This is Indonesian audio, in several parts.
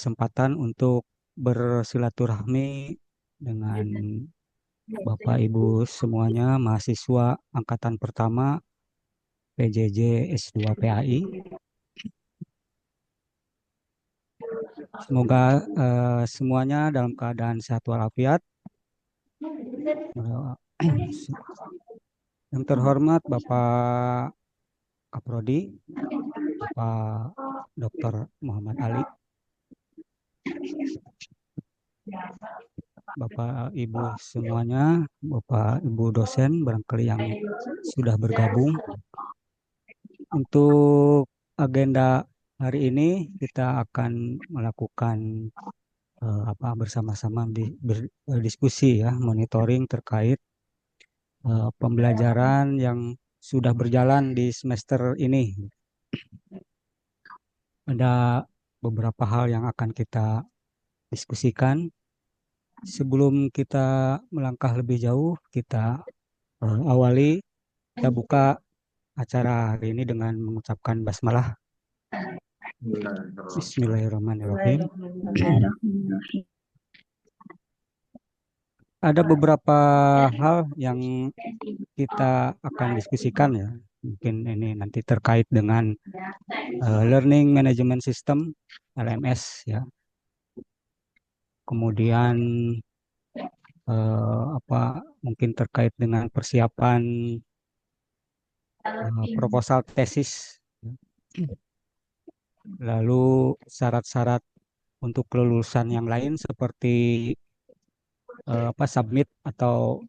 kesempatan untuk bersilaturahmi dengan Bapak Ibu semuanya, mahasiswa angkatan pertama PJJ S2 PAI. Semoga semuanya dalam keadaan sehat walafiat. Yang terhormat Bapak Kaprodi, Bapak Dr. Muhammad Ali, Bapak Ibu semuanya, Bapak Ibu dosen barangkali yang sudah bergabung. Untuk agenda hari ini kita akan melakukan bersama-sama berdiskusi ya, monitoring terkait pembelajaran yang sudah berjalan di semester ini. Ada beberapa hal yang akan kita diskusikan. Sebelum kita melangkah lebih jauh, kita kita buka acara hari ini dengan mengucapkan basmalah. Bismillahirrahmanirrahim. Ada beberapa hal yang kita akan diskusikan ya. Mungkin ini nanti terkait dengan Learning Management System LMS ya. Kemudian mungkin terkait dengan persiapan proposal tesis. Lalu syarat-syarat untuk kelulusan yang lain seperti submit atau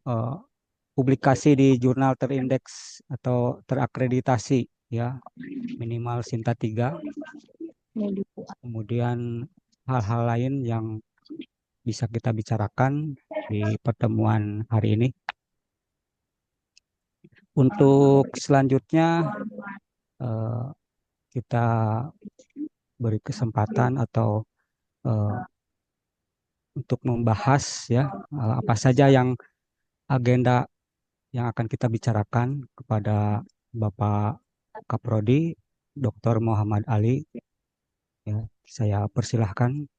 publikasi di jurnal terindeks atau terakreditasi ya, minimal Sinta 3. Kemudian hal-hal lain yang bisa kita bicarakan di pertemuan hari ini. Untuk selanjutnya kita beri kesempatan atau untuk membahas ya apa saja yang agenda yang akan kita bicarakan kepada Bapak Kaprodi Dr. Muhammad Ali. Ya, saya persilahkan.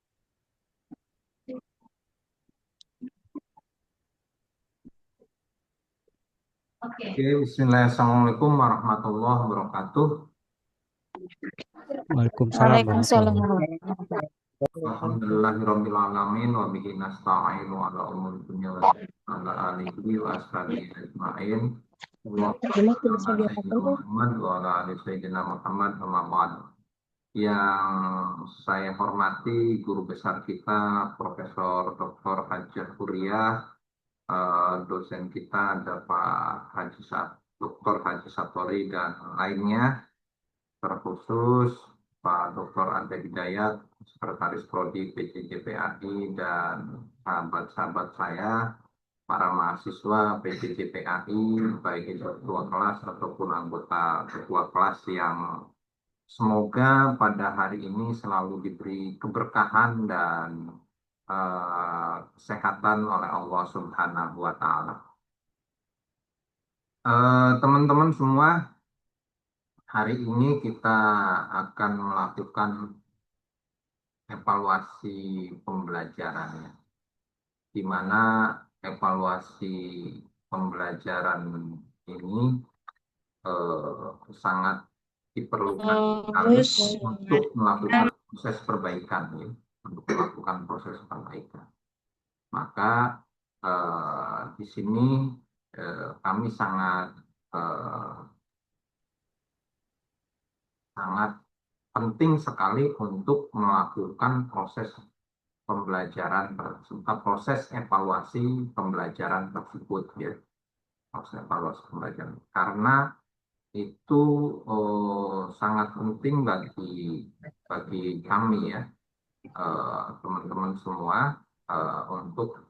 Oke, bismillah. Assalamualaikum warahmatullahi wabarakatuh. Waalaikumsalam warahmatullahi wabarakatuh. Alhamdulillahirabbil alamin wa bihi nasta'inu ala umuri dunya wa ala alihi wa ashabihi ajma'in. Muhammad wa ala ali sayyidina Muhammad amma ba'd. Yang saya hormati guru besar kita Profesor Dr. Hajah Huriyah, dosen kita ada Pak Dr. Haji Satori dan lainnya, terkhusus Pak Dr. Anda Hidayat, Sekretaris Prodi PJJ-PAI, dan sahabat-sahabat saya, para mahasiswa PJJ-PAI, baik itu ketua kelas ataupun anggota ketua kelas yang semoga pada hari ini selalu diberi keberkahan dan kesehatan oleh Allah Subhanahu wa Ta'ala. Teman-teman semua, hari ini kita akan melakukan evaluasi pembelajarannya, di mana evaluasi pembelajaran ini sangat diperlukan untuk melakukan proses perbaikan, ya, untuk melakukan proses perbaikan. Maka di sini kami sangat penting sekali untuk melakukan proses pembelajaran proses evaluasi pembelajaran tersebut, ya, proses evaluasi pembelajaran, karena itu sangat penting bagi kami, ya, teman-teman semua, untuk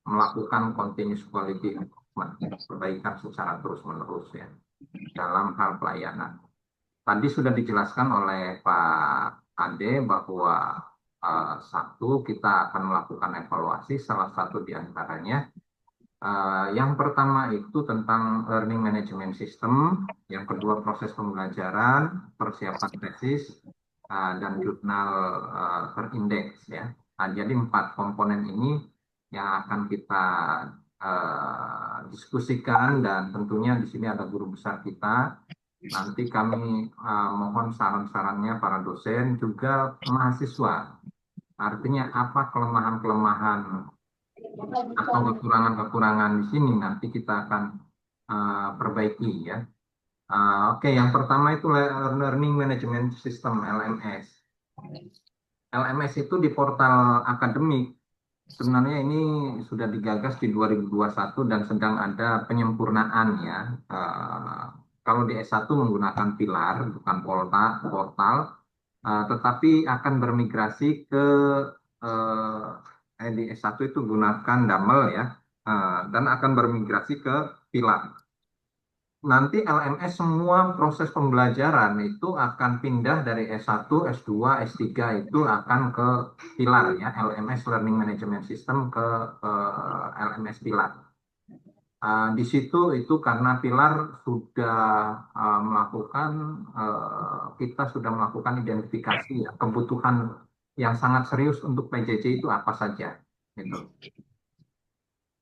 melakukan continuous quality improvement, perbaikan secara terus-menerus, ya, dalam hal pelayanan. Tadi sudah dijelaskan oleh Pak Ade bahwa satu, kita akan melakukan evaluasi, salah satu di antaranya. Yang pertama itu tentang learning management system, yang kedua proses pembelajaran, persiapan tesis, dan jurnal terindeks ya. Nah, jadi 4 komponen ini yang akan kita diskusikan dan tentunya di sini ada guru besar kita. Nanti kami mohon saran-sarannya para dosen juga mahasiswa. Artinya apa kelemahan-kelemahan atau kekurangan-kekurangan di sini nanti kita akan perbaiki ya. Oke, yang pertama itu Learning Management System (LMS). LMS itu di portal akademik. Sebenarnya ini sudah digagas di 2021 dan sedang ada penyempurnaan ya. Kalau di S1 menggunakan pilar, bukan portal, tetapi akan bermigrasi ke di S1 itu gunakan Damel ya, dan akan bermigrasi ke pilar. Nanti LMS semua proses pembelajaran itu akan pindah dari S1, S2, S3 itu akan ke pilar ya, LMS Learning Management System ke LMS pilar. Di situ itu karena pilar sudah melakukan kita sudah melakukan identifikasi ya, kebutuhan yang sangat serius untuk PJJ itu apa saja gitu.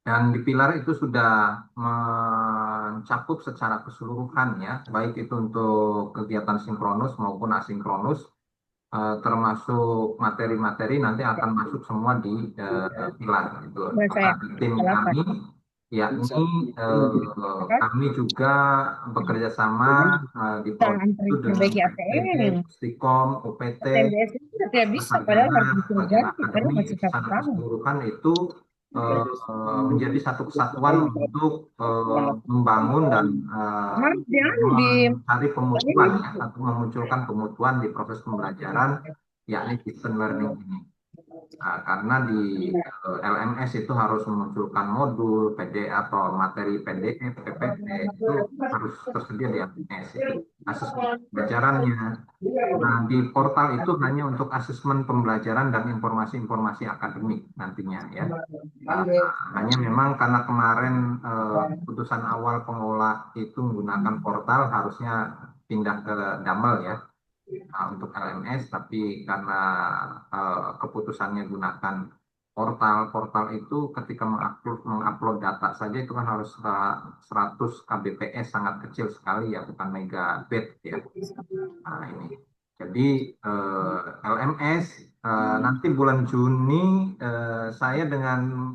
Dan di pilar itu sudah mencakup secara keseluruhan ya, baik itu untuk kegiatan sinkronus maupun asinkronus, termasuk materi-materi nanti akan masuk semua di pilar gitu. Buat Maka saya. di tim Salah kami, Pak. yakni Apa? kami juga bekerja sama di Cara prodi itu dengan perbaiki PPT, ATM. Pustikom, UPT, ATMDS itu sudah tidak bisa, padahal sarjana, harus disuruh bagian ganti karena akademik masih satu secara tahun. keseluruhan itu menjadi satu kesatuan untuk membangun dan Harus di mencari pemutuan ini. ya, atau memunculkan pemutuan di proses pembelajaran yakni distance learning ini. Karena di LMS itu harus memunculkan modul, PD atau materi PDF, PPT itu harus tersedia di LMS itu asesmen pembelajarannya. Nah, di portal itu hanya untuk asesmen pembelajaran dan informasi-informasi akademik nantinya ya. Uh, Hanya memang karena kemarin keputusan awal pengelola itu menggunakan portal harusnya pindah ke Damel ya, untuk LMS, tapi karena keputusannya gunakan portal itu ketika mengupload data saja itu kan harus 100 kbps, sangat kecil sekali ya, bukan megabit ya. Nah, ini. Jadi LMS nanti bulan Juni saya dengan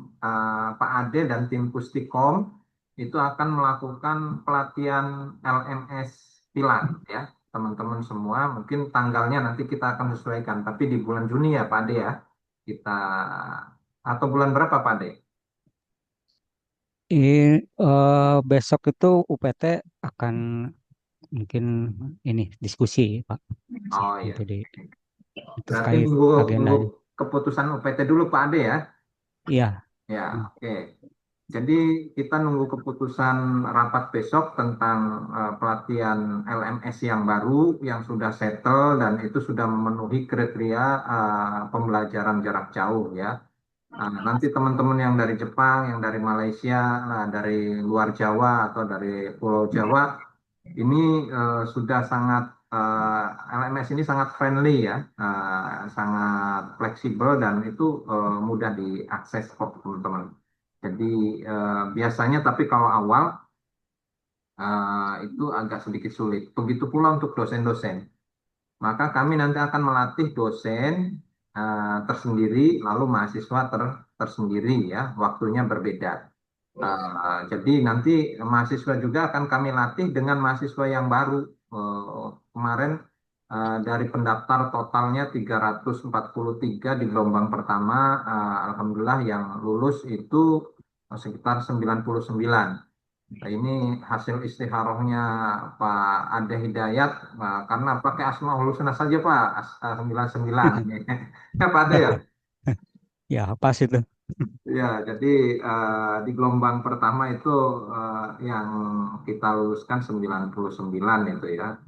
Pak Ade dan tim Pustikom itu akan melakukan pelatihan LMS Pilar ya, teman-teman semua. Mungkin tanggalnya nanti kita akan sesuaikan, tapi di bulan Juni ya Pak Ade ya. Kita atau bulan berapa Pak Ade? Ini besok itu UPT akan mungkin ini diskusi, Pak. Sih, Oh iya. nanti di Berarti terkait nunggu agendanya. keputusan UPT dulu Pak Ade ya. Iya. Ya, Hmm. oke. Jadi kita nunggu keputusan rapat besok tentang pelatihan LMS yang baru yang sudah settle dan itu sudah memenuhi kriteria pembelajaran jarak jauh ya. Nanti teman-teman yang dari Jepang, yang dari Malaysia, dari luar Jawa atau dari Pulau Jawa ini sudah sangat LMS ini sangat friendly ya, sangat fleksibel dan itu mudah diakses kok teman-teman. Jadi biasanya tapi kalau awal itu agak sedikit sulit. Begitu pula untuk dosen-dosen. Maka kami nanti akan melatih dosen tersendiri, lalu mahasiswa tersendiri ya, waktunya berbeda. Jadi nanti mahasiswa juga akan kami latih dengan mahasiswa yang baru. Kemarin dari pendaftar totalnya 343 di gelombang pertama, alhamdulillah yang lulus itu sekitar 99. Nah, ini hasil istikharahnya Pak Ade Hidayat, karena pakai Asmaul Husna saja Pak, 99. Ya Pak Ade ya. Ya, pas itu. Ya, jadi di gelombang pertama itu yang kita luluskan 99 itu ya.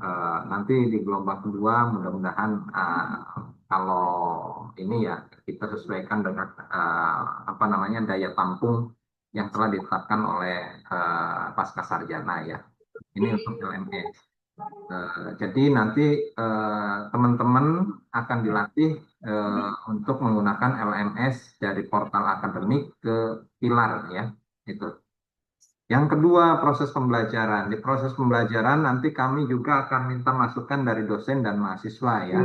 Nanti di gelombang kedua mudah-mudahan kalau ini ya kita sesuaikan dengan apa namanya daya tampung yang telah ditetapkan oleh pasca sarjana ya. Ini untuk LMS. Jadi nanti teman-teman akan dilatih untuk menggunakan LMS dari portal akademik ke Pilar ya. Itu. Yang kedua, proses pembelajaran. Di proses pembelajaran nanti kami juga akan minta masukan dari dosen dan mahasiswa ya.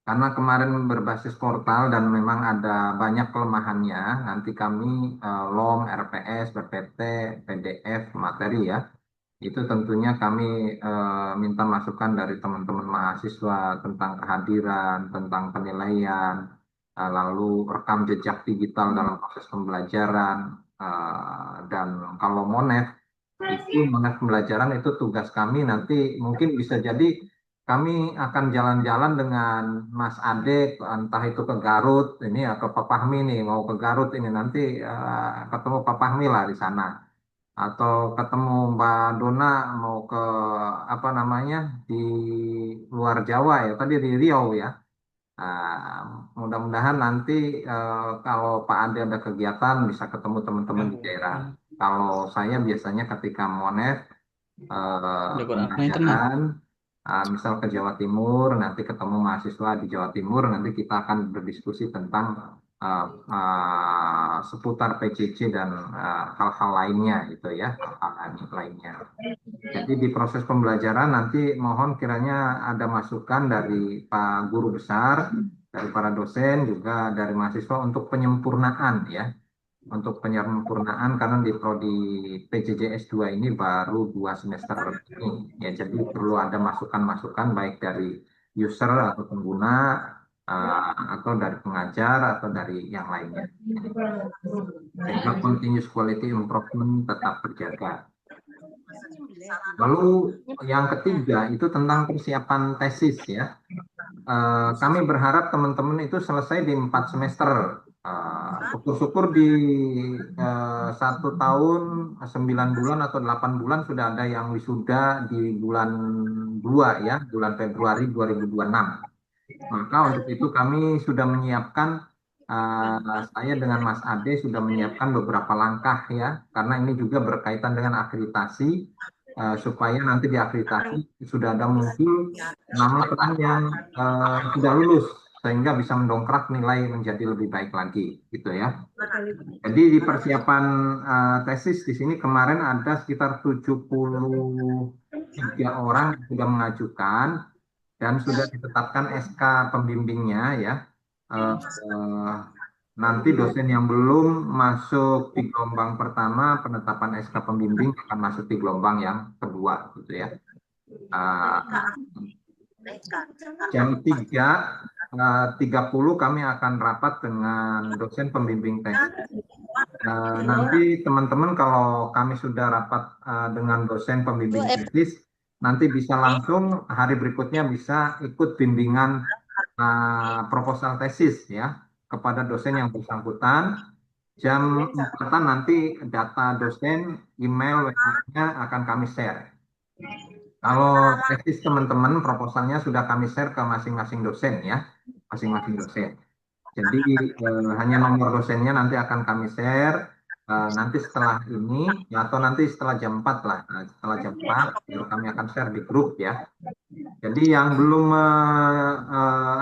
Karena kemarin berbasis portal dan memang ada banyak kelemahannya, nanti kami LOM, RPS, PPT, PDF, materi ya. Itu tentunya kami minta masukan dari teman-teman mahasiswa tentang kehadiran, tentang penilaian, lalu rekam jejak digital dalam proses pembelajaran, dan kalau monet pembelajaran itu tugas kami nanti mungkin bisa jadi kami akan jalan-jalan dengan Mas Ade, entah itu ke Garut, ini ya ke Pak Fahmi nih, mau ke Garut ini nanti ketemu Pak Fahmi lah di sana atau ketemu Mbak Dona mau ke apa namanya di luar Jawa ya tadi di Riau ya. Mudah-mudahan nanti kalau Pak Ade ada kegiatan bisa ketemu teman-teman di daerah. Kalau saya biasanya ketika Monet pembelajaran misal ke Jawa Timur nanti ketemu mahasiswa di Jawa Timur nanti kita akan berdiskusi tentang seputar PJJ dan hal-hal lainnya gitu ya hal-hal lainnya. Jadi di proses pembelajaran nanti mohon kiranya ada masukan dari Pak Guru Besar, dari para dosen juga dari mahasiswa untuk penyempurnaan ya untuk penyempurnaan karena di prodi PJJS 2 ini baru 2 semester ini ya jadi perlu ada masukan-masukan baik dari user atau pengguna atau dari pengajar atau dari yang lainnya sehingga continuous quality improvement tetap terjaga. Lalu yang ketiga itu tentang persiapan tesis ya. Kami berharap teman-teman itu selesai di 4 semester. Syukur-syukur di 1 tahun 9 bulan atau 8 bulan sudah ada yang wisuda di bulan 2 ya, bulan Februari 2026. Maka untuk itu kami sudah menyiapkan, saya dengan Mas Ade sudah menyiapkan beberapa langkah ya, karena ini juga berkaitan dengan akreditasi, supaya nanti di akreditasi sudah ada muncul nama teman yang sudah lulus, sehingga bisa mendongkrak nilai menjadi lebih baik lagi, gitu ya. Jadi di persiapan tesis di sini kemarin ada sekitar 73 orang yang sudah mengajukan dan sudah ditetapkan SK pembimbingnya ya. Eh, eh, Nanti dosen yang belum masuk di gelombang pertama penetapan SK pembimbing akan masuk di gelombang yang kedua gitu ya. Eh, jam 3.30 kami akan rapat dengan dosen pembimbing tesis. Nanti teman-teman kalau kami sudah rapat dengan dosen pembimbing tesis, nanti bisa langsung hari berikutnya bisa ikut bimbingan proposal tesis ya kepada dosen yang bersangkutan. Jam 4 nanti data dosen, email, WA-nya akan kami share. Kalau tesis teman-teman proposalnya sudah kami share ke masing-masing dosen ya, masing-masing dosen. Jadi hanya nomor dosennya nanti akan kami share. Nanti setelah ini ya, atau nanti setelah jam 4 lah. Nah, setelah jam 4 baru kami akan share di grup ya. Jadi yang belum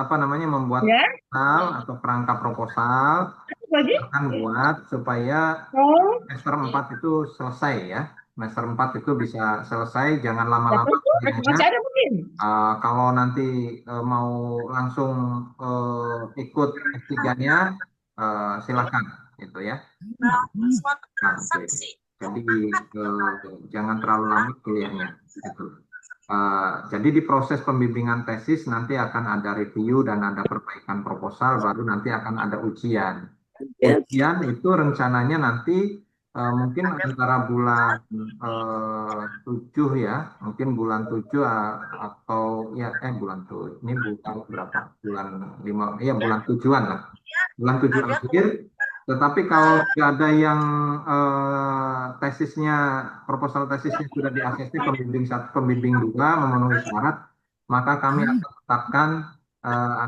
apa namanya membuat Ya, proposal atau kerangka proposal lagi? akan buat supaya Oh, semester 4 itu selesai ya. Semester 4 itu bisa selesai, jangan lama-lama kuliahnya. masih ada mungkin. Kalau nanti mau langsung ikut S3-nya, silakan gitu ya. Nah, oke. Jadi jangan terlalu lama kuliahnya. Gitu. Jadi di proses pembimbingan tesis nanti akan ada review dan ada perbaikan proposal, baru nanti akan ada ujian. Ujian itu rencananya nanti mungkin antara bulan 7 ya, mungkin bulan 7 atau ya bulan 7, ini bulan berapa? Bulan 5, ya bulan 7-an lah. Bulan 7 akhir, tetapi kalau tidak ada yang tesisnya, proposal tesisnya sudah di ACC pembimbing 1, pembimbing 2 memenuhi syarat, maka kami akan tetapkan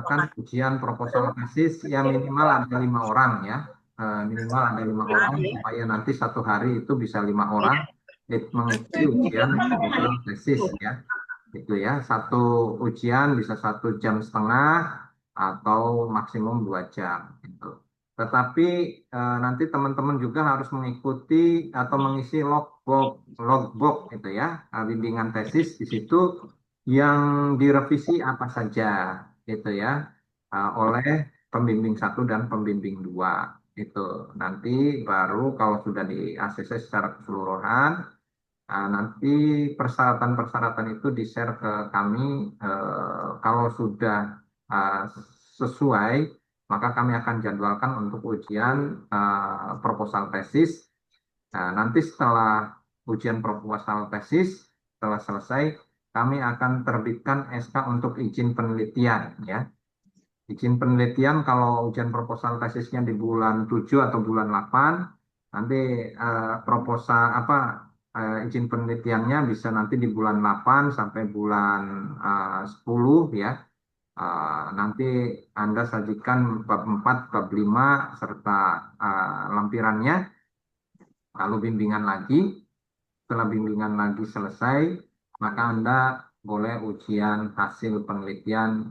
akan ujian proposal tesis yang minimal ada 5 orang ya. Minimal ada 5 orang supaya nanti satu hari itu bisa 5 orang mengikuti ujian proposal tesis ya. Itu ya, satu ujian bisa 1,5 jam atau maksimum 2 jam gitu. Tetapi nanti teman-teman juga harus mengikuti atau mengisi logbook itu ya, bimbingan tesis di situ yang direvisi apa saja gitu ya, oleh pembimbing satu dan pembimbing dua itu. Nanti baru kalau sudah di ACC secara keseluruhan, nanti persyaratan-persyaratan itu di-share ke kami. Kalau sudah uh, sesuai, maka kami akan jadwalkan untuk ujian proposal tesis. Nah, nanti setelah ujian proposal tesis setelah selesai, kami akan terbitkan SK untuk izin penelitian ya. Izin penelitian kalau ujian proposal tesisnya di bulan 7 atau bulan 8, nanti proposal apa izin penelitiannya bisa nanti di bulan 8 sampai bulan 10 ya. Nanti Anda sajikan bab 4, bab 5 serta lampirannya, lalu bimbingan lagi. Setelah bimbingan lagi selesai, maka Anda boleh ujian hasil penelitian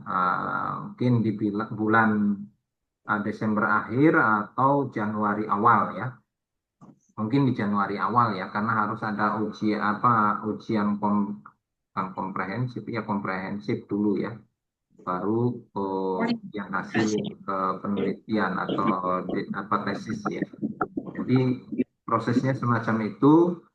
mungkin di bulan Desember akhir atau Januari awal ya. Mungkin di Januari awal ya, karena harus ada ujian bukan komprehensif ya, komprehensif dulu ya. Baru yang hasil penelitian atau tesis ya. Jadi prosesnya semacam itu.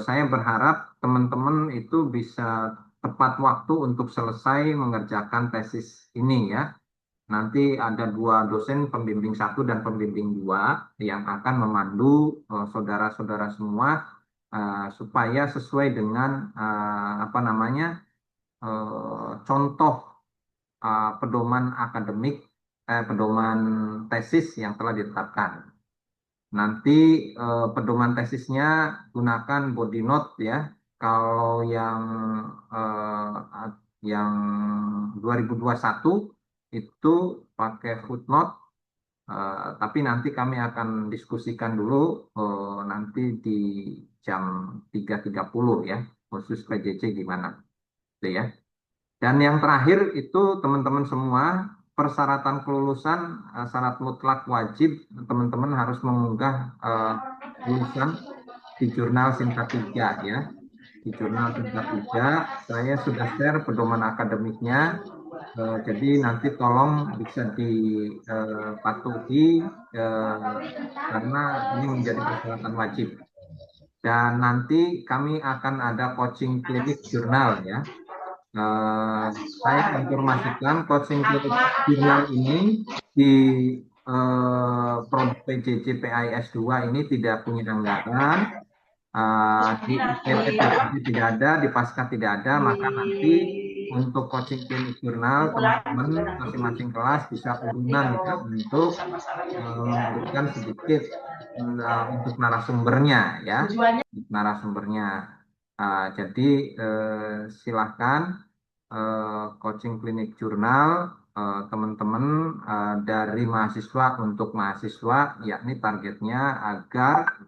Saya berharap teman-teman itu bisa tepat waktu untuk selesai mengerjakan tesis ini ya. Nanti ada dua dosen, pembimbing satu dan pembimbing dua, yang akan memandu saudara-saudara semua supaya sesuai dengan apa namanya contoh pedoman akademik, pedoman tesis yang telah ditetapkan. Nanti pedoman tesisnya gunakan body note ya. Kalau yang 2021 itu pakai footnote, tapi nanti kami akan diskusikan dulu nanti di jam 3.30 ya, khusus PJJ gimana, gitu ya. Dan yang terakhir itu teman-teman semua, persyaratan kelulusan, syarat mutlak wajib teman-teman harus mengunggah lulusan di jurnal Sinta 3 ya. Di jurnal Sinta 3 saya sudah share pedoman akademiknya. Jadi nanti tolong bisa dipatuhi karena ini menjadi persyaratan wajib. Dan nanti kami akan ada coaching klinik jurnal ya. Saya informasikan coaching klinik jurnal ini di produk PJJ PIS 2 ini tidak punya anggaran, di IPT tidak ada, di Pasca tidak ada, maka nanti untuk coaching klinik jurnal teman-teman masing-masing kelas bisa urunan ya untuk memberikan sedikit untuk narasumbernya ya, narasumbernya. Jadi silahkan coaching klinik jurnal teman-teman dari mahasiswa untuk mahasiswa, yakni targetnya agar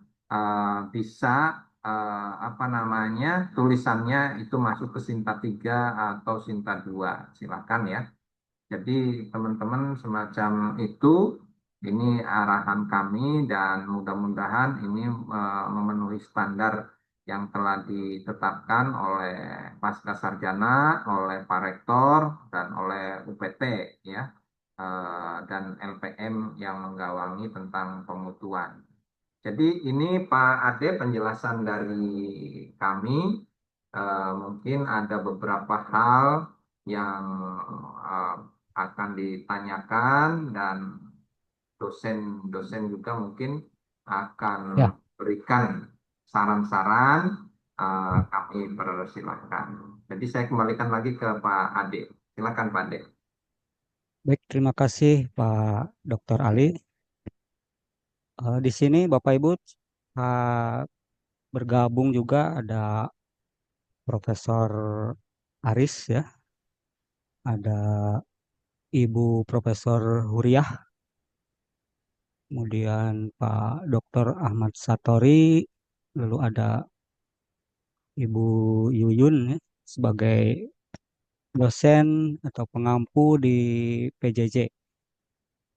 bisa apa namanya tulisannya itu masuk ke Sinta 3 atau Sinta 2. Silakan ya. Jadi teman-teman semacam itu, ini arahan kami dan mudah-mudahan ini memenuhi standar yang telah ditetapkan oleh Pasca Sarjana, oleh Pak Rektor, dan oleh UPT ya, dan LPM yang menggawangi tentang pemutuan. Jadi ini Pak Ade penjelasan dari kami. Mungkin ada beberapa hal yang eh, akan ditanyakan dan dosen-dosen juga mungkin akan Ya, berikan saran-saran. Kami persilahkan. Jadi saya kembalikan lagi ke Pak Ade. Silakan Pak Ade. baik, terima kasih Pak Dr. Ali. Di sini Bapak Ibu uh, bergabung juga ada Profesor Aris ya, ada Ibu Profesor Huriah, kemudian Pak Dr. Ahmad Satori, lalu ada Ibu Yuyun ya, sebagai dosen atau pengampu di PJJ.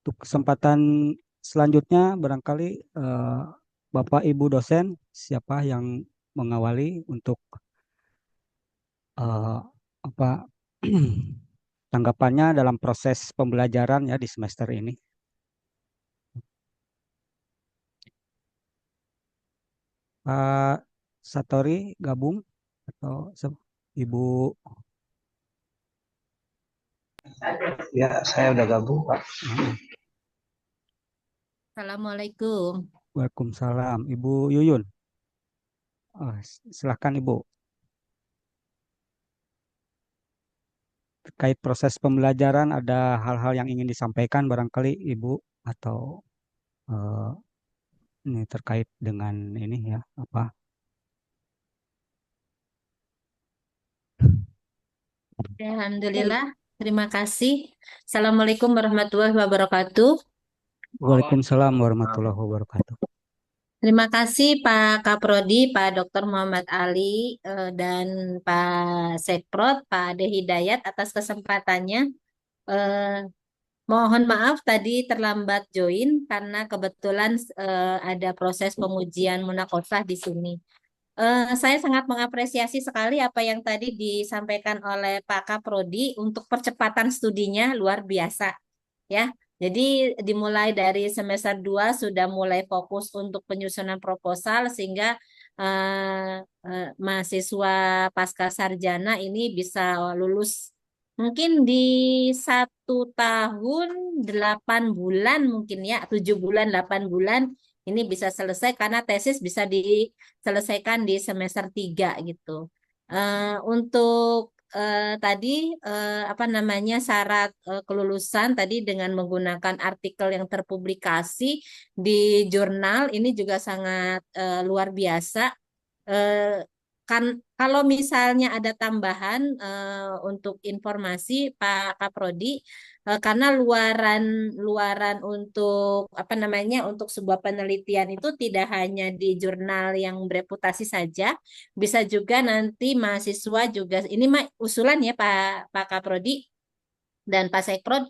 Untuk kesempatan selanjutnya barangkali Bapak Ibu dosen siapa yang mengawali untuk eh, apa tanggapannya dalam proses pembelajaran ya di semester ini. Pak Satori gabung atau Ibu. Ya, saya udah gabung, Pak. Ah, Assalamualaikum. Waalaikumsalam. Ibu Yuyun. Silakan Ibu. Terkait proses pembelajaran ada hal-hal yang ingin disampaikan barangkali Ibu atau eh, ini terkait dengan ini ya apa? Alhamdulillah. Terima kasih. Assalamualaikum warahmatullahi wabarakatuh. Waalaikumsalam warahmatullahi wabarakatuh. Terima kasih Pak Kaprodi, Pak Dr. Muhammad Ali, dan Pak Sekprot, Pak Ade Hidayat atas kesempatannya. Eh, Mohon maaf tadi terlambat join karena kebetulan ada proses pengujian munakosah di sini. Saya sangat mengapresiasi sekali apa yang tadi disampaikan oleh Pak Kaprodi untuk percepatan studinya luar biasa ya. Jadi dimulai dari semester 2 sudah mulai fokus untuk penyusunan proposal sehingga mahasiswa pasca sarjana ini bisa lulus mungkin di 1 tahun 8 bulan mungkin ya 7 bulan 8 bulan ini bisa selesai karena tesis bisa diselesaikan di semester 3 gitu. Untuk tadi apa namanya syarat kelulusan tadi dengan menggunakan artikel yang terpublikasi di jurnal ini juga sangat luar biasa. Eh, kan kalau misalnya ada tambahan untuk informasi Pak Kaprodi, karena luaran luaran untuk apa namanya untuk sebuah penelitian itu tidak hanya di jurnal yang bereputasi saja, bisa juga nanti mahasiswa juga ini mah usulan ya Pak Kaprodi dan Pak Sekprod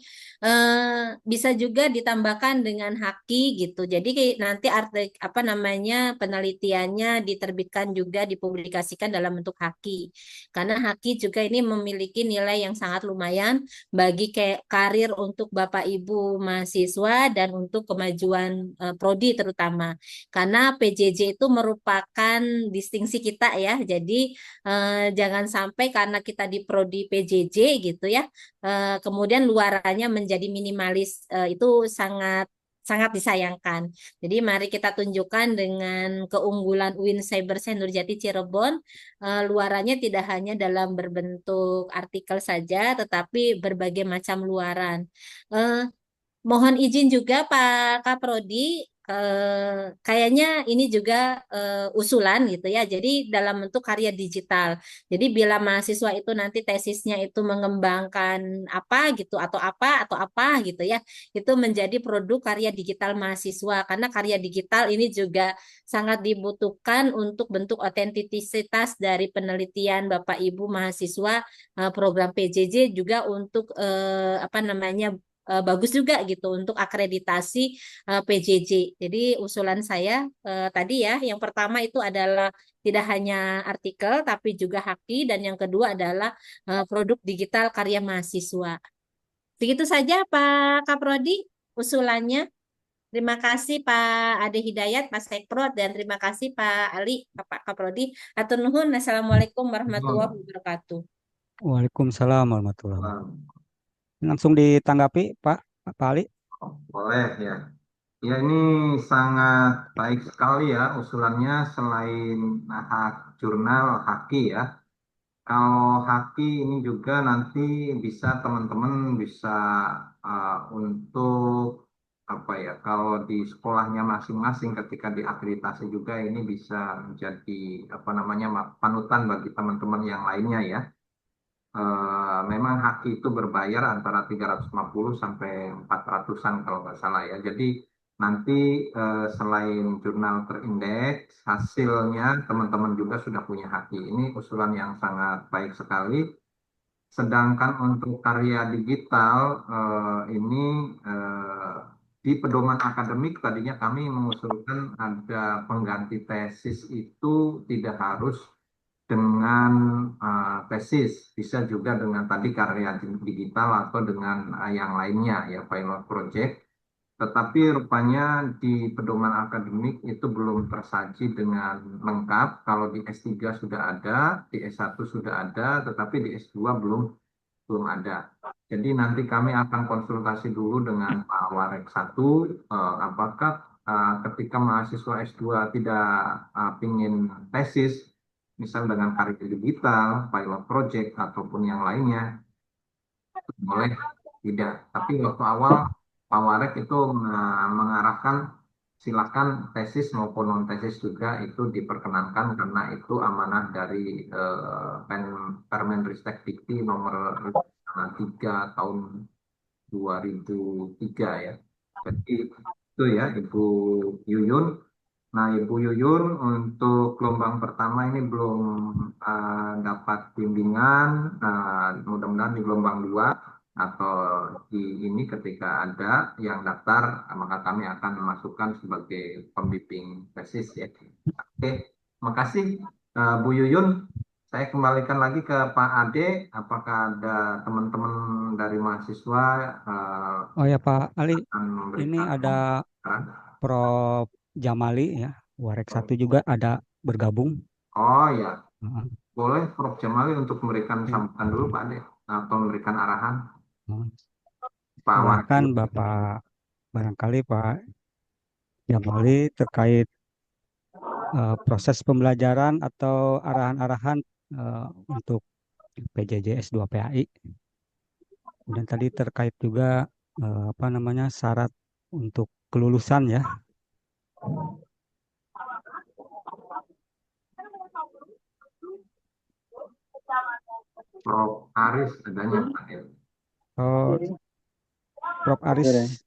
bisa juga ditambahkan dengan haki gitu. Jadi nanti apa namanya penelitiannya diterbitkan juga dipublikasikan dalam bentuk haki. Karena haki juga ini memiliki nilai yang sangat lumayan bagi kayak karir untuk Bapak Ibu mahasiswa dan untuk kemajuan prodi terutama. Karena PJJ itu merupakan distingsi kita ya. Jadi jangan sampai karena kita di prodi PJJ gitu ya kemudian luarannya menjadi minimalis itu sangat sangat disayangkan. Jadi mari kita tunjukkan dengan keunggulan UIN Cyber Nurjati Cirebon, luarannya tidak hanya dalam berbentuk artikel saja, tetapi berbagai macam luaran. Eh, Mohon izin juga Pak Kaprodi, kayaknya ini juga usulan gitu ya. Jadi dalam bentuk karya digital. Jadi bila mahasiswa itu nanti tesisnya itu mengembangkan apa gitu atau apa gitu ya, itu menjadi produk karya digital mahasiswa. Karena karya digital ini juga sangat dibutuhkan untuk bentuk otentisitas dari penelitian Bapak Ibu mahasiswa program PJJ juga untuk apa namanya bagus juga gitu untuk akreditasi PJJ. Jadi usulan saya tadi ya, yang pertama itu adalah tidak hanya artikel tapi juga haki dan yang kedua adalah produk digital karya mahasiswa. Begitu saja Pak Kaprodi usulannya. Terima kasih Pak Ade Hidayat, Pak Sekprod, dan terima kasih Pak Ali, Pak Kaprodi. Atur nuhun. Assalamualaikum warahmatullahi wabarakatuh. Waalaikumsalam warahmatullahi wabarakatuh. Langsung ditanggapi Pak Ali. Boleh ya. Ya, ini sangat baik sekali ya usulannya selain hak jurnal haki ya. Kalau haki ini juga nanti bisa teman-teman bisa untuk apa ya? Kalau di sekolahnya masing-masing ketika diakreditasi juga ini bisa menjadi apa namanya panutan bagi teman-teman yang lainnya ya. Memang haki itu berbayar antara 350 sampai 400-an kalau nggak salah ya. Jadi Nanti selain jurnal terindeks, hasilnya teman-teman juga sudah punya haki. Ini usulan yang sangat baik sekali. Sedangkan untuk karya digital ini di pedoman akademik tadinya kami mengusulkan ada pengganti tesis itu tidak harus dengan tesis, bisa juga dengan tadi karya digital atau dengan yang lainnya ya pilot project. Tetapi rupanya di pedoman akademik itu belum tersaji dengan lengkap. Kalau di S3 sudah ada, di S1 sudah ada, tetapi di S2 belum ada. Jadi nanti kami akan konsultasi dulu dengan Pak Warek satu, apakah ketika mahasiswa S2 tidak ingin tesis, misal dengan karya digital, pilot project, ataupun yang lainnya, boleh tidak. Tapi waktu awal Pak Warek itu mengarahkan silakan tesis maupun non tesis juga itu diperkenankan karena itu amanah dari Permenristek Dikti nomor 3 tahun 2003 ya. Jadi itu ya Ibu Yuyun. Nah, Ibu Yuyun untuk gelombang pertama ini belum dapat bimbingan. Mudah-mudahan di gelombang 2 atau di ini ketika ada yang daftar, maka kami akan memasukkan sebagai pembimbing tesis ya. Oke, makasih Bu Yuyun. Saya kembalikan lagi ke Pak Ade. Apakah ada teman-teman dari mahasiswa Oh ya Pak Ali, akan ini memberikan ada saran? Prof. Jamali ya, Warek satu juga ada bergabung. Oh ya, Heeh. boleh Prof. Jamali untuk memberikan Oke. sambutan dulu Pak Ade atau memberikan arahan Heeh. Pak Warek Silakan dulu. Bapak, barangkali Pak Jamali terkait proses pembelajaran atau arahan-arahan untuk PJJ S2 PAI. Dan tadi terkait juga apa namanya syarat untuk kelulusan ya. Prof. Aris adanya Pak Ade. Oh, Prof. Aris,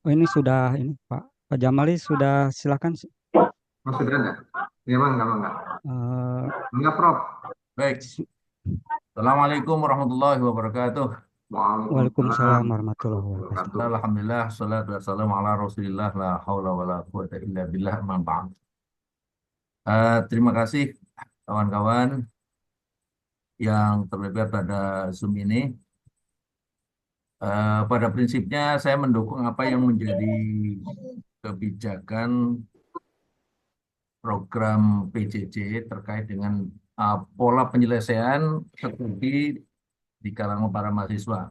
oh ini sudah ini Pak Jamali sudah silakan. Oh, sudah ada? Ya bang, enggak. Eh, Enggak Prof. Baik, su- Assalamualaikum warahmatullahi wabarakatuh. Waalaikumsalam Waalaikumsalam warahmatullahi warahmatullahi wabarakatuh. wabarakatuh. Alhamdulillah, salatu wassalamu ala rasulillah, la haula wa la quwata illa billah, amma ba'd. Terima kasih kawan-kawan yang terlibat pada Zoom ini. Pada prinsipnya saya mendukung apa yang menjadi kebijakan program PJJ terkait dengan pola penyelesaian studi di kalangan para mahasiswa.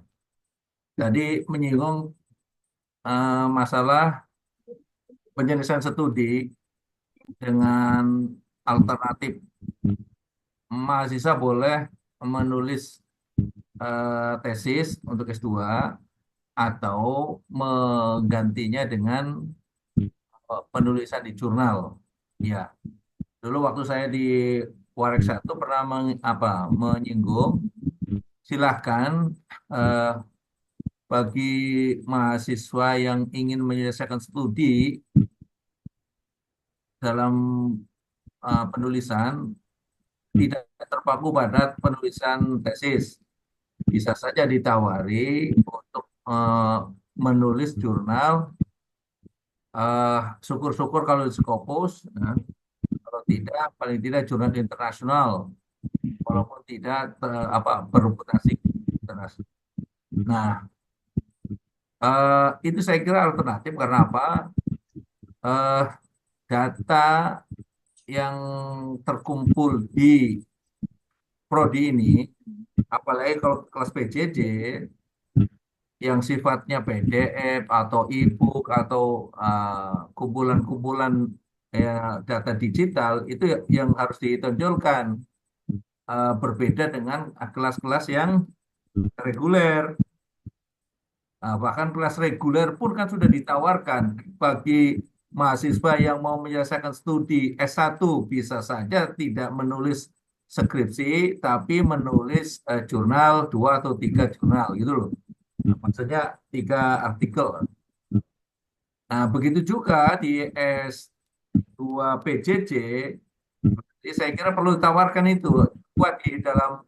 Tadi menyinggung masalah penyelesaian studi dengan alternatif. Mahasiswa boleh menulis tesis untuk S2 atau menggantinya dengan penulisan di jurnal. Ya, dulu waktu saya di Warek 1 pernah menyinggung, silahkan bagi mahasiswa yang ingin menyelesaikan studi dalam penulisan tidak terpaku pada penulisan tesis. Bisa saja ditawari untuk menulis jurnal. Syukur-syukur kalau di Scopus, kalau tidak paling tidak jurnal internasional, walaupun tidak bereputasi internasional. Nah, itu saya kira alternatif karena apa? Data yang terkumpul di prodi ini, apalagi kalau kelas PJJ yang sifatnya PDF atau e-book atau kumpulan-kumpulan data digital itu yang harus ditonjolkan, berbeda dengan kelas-kelas yang reguler. Bahkan kelas reguler pun kan sudah ditawarkan bagi mahasiswa yang mau menyelesaikan studi S1 bisa saja tidak menulis skripsi tapi menulis jurnal 2 atau 3 jurnal gitu loh. Nah, maksudnya 3 artikel. Nah, begitu juga di S2 PJJ, jadi saya kira perlu ditawarkan itu buat di dalam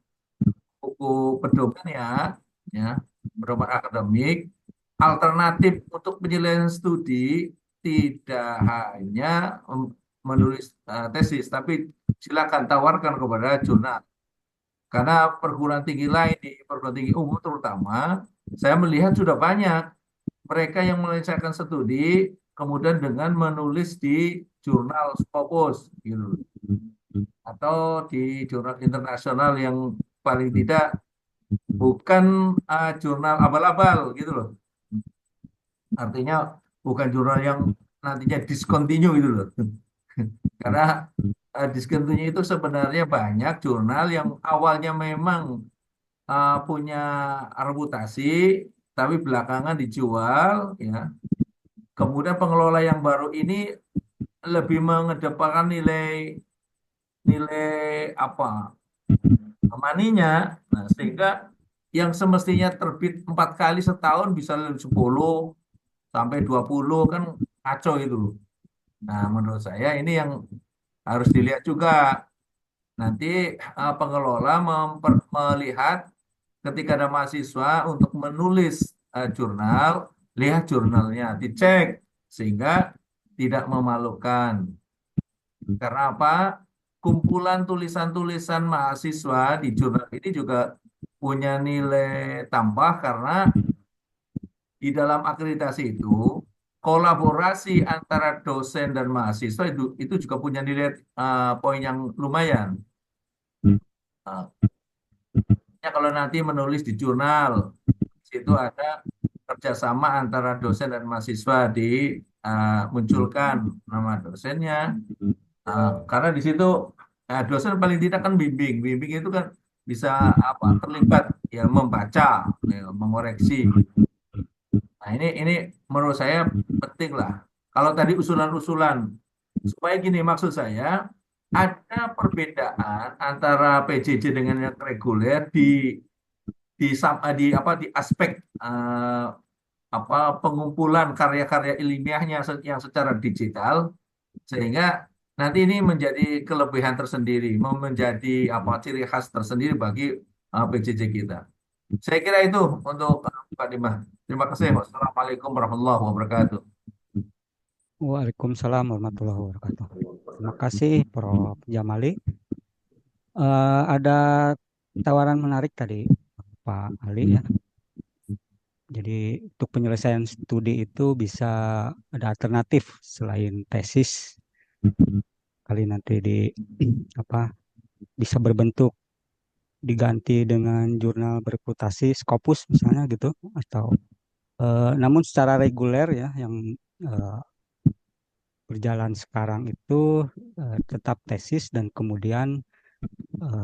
buku pedoman ya, pedoman akademik, alternatif untuk penyelesaian studi tidak hanya menulis tesis, tapi silakan tawarkan kepada jurnal. Karena perguruan tinggi lain di perguruan tinggi umum terutama, saya melihat sudah banyak mereka yang menyelesaikan studi kemudian dengan menulis di jurnal Scopus gitu, atau di jurnal internasional yang paling tidak bukan jurnal abal-abal gitu loh. Artinya bukan jurnal yang nantinya discontinue gitu loh. Karena discontinue itu sebenarnya banyak jurnal yang awalnya memang punya reputasi, tapi belakangan dijual, ya. Kemudian pengelola yang baru ini lebih mengedepankan nilai nilai apa maninya, nah, sehingga yang semestinya terbit 4 kali setahun bisa lebih 10 sampai 20 kan kacau itu loh. Nah, menurut saya ini yang harus dilihat juga. Nanti pengelola melihat ketika ada mahasiswa untuk menulis jurnal, lihat jurnalnya, dicek sehingga tidak memalukan. Karena apa? Kumpulan tulisan-tulisan mahasiswa di jurnal ini juga punya nilai tambah karena di dalam akreditasi itu kolaborasi antara dosen dan mahasiswa itu juga punya nilai poin yang lumayan. Uh, Ya, kalau nanti menulis di jurnal, situ ada kerjasama antara dosen dan mahasiswa munculkan nama dosennya. Karena di situ dosen paling tidak kan bimbing itu kan bisa terlibat ya membaca, ya, mengoreksi. Nah ini menurut saya penting lah. Kalau tadi usulan-usulan supaya gini maksud saya ada perbedaan antara PJJ dengan yang reguler di aspek pengumpulan karya-karya ilmiahnya yang secara digital sehingga nanti ini menjadi kelebihan tersendiri, menjadi ciri khas tersendiri bagi PJJ kita. Saya kira itu untuk Pak Dimah. Terima kasih. Wassalamualaikum warahmatullahi wabarakatuh. Waalaikumsalam warahmatullahi wabarakatuh. Terima kasih Prof. Jamali. Ada tawaran menarik tadi Pak Ali ya. Jadi untuk penyelesaian studi itu bisa ada alternatif selain tesis. Kali nanti bisa berbentuk diganti dengan jurnal bereputasi Scopus misalnya gitu atau namun secara reguler ya yang berjalan sekarang itu tetap tesis dan kemudian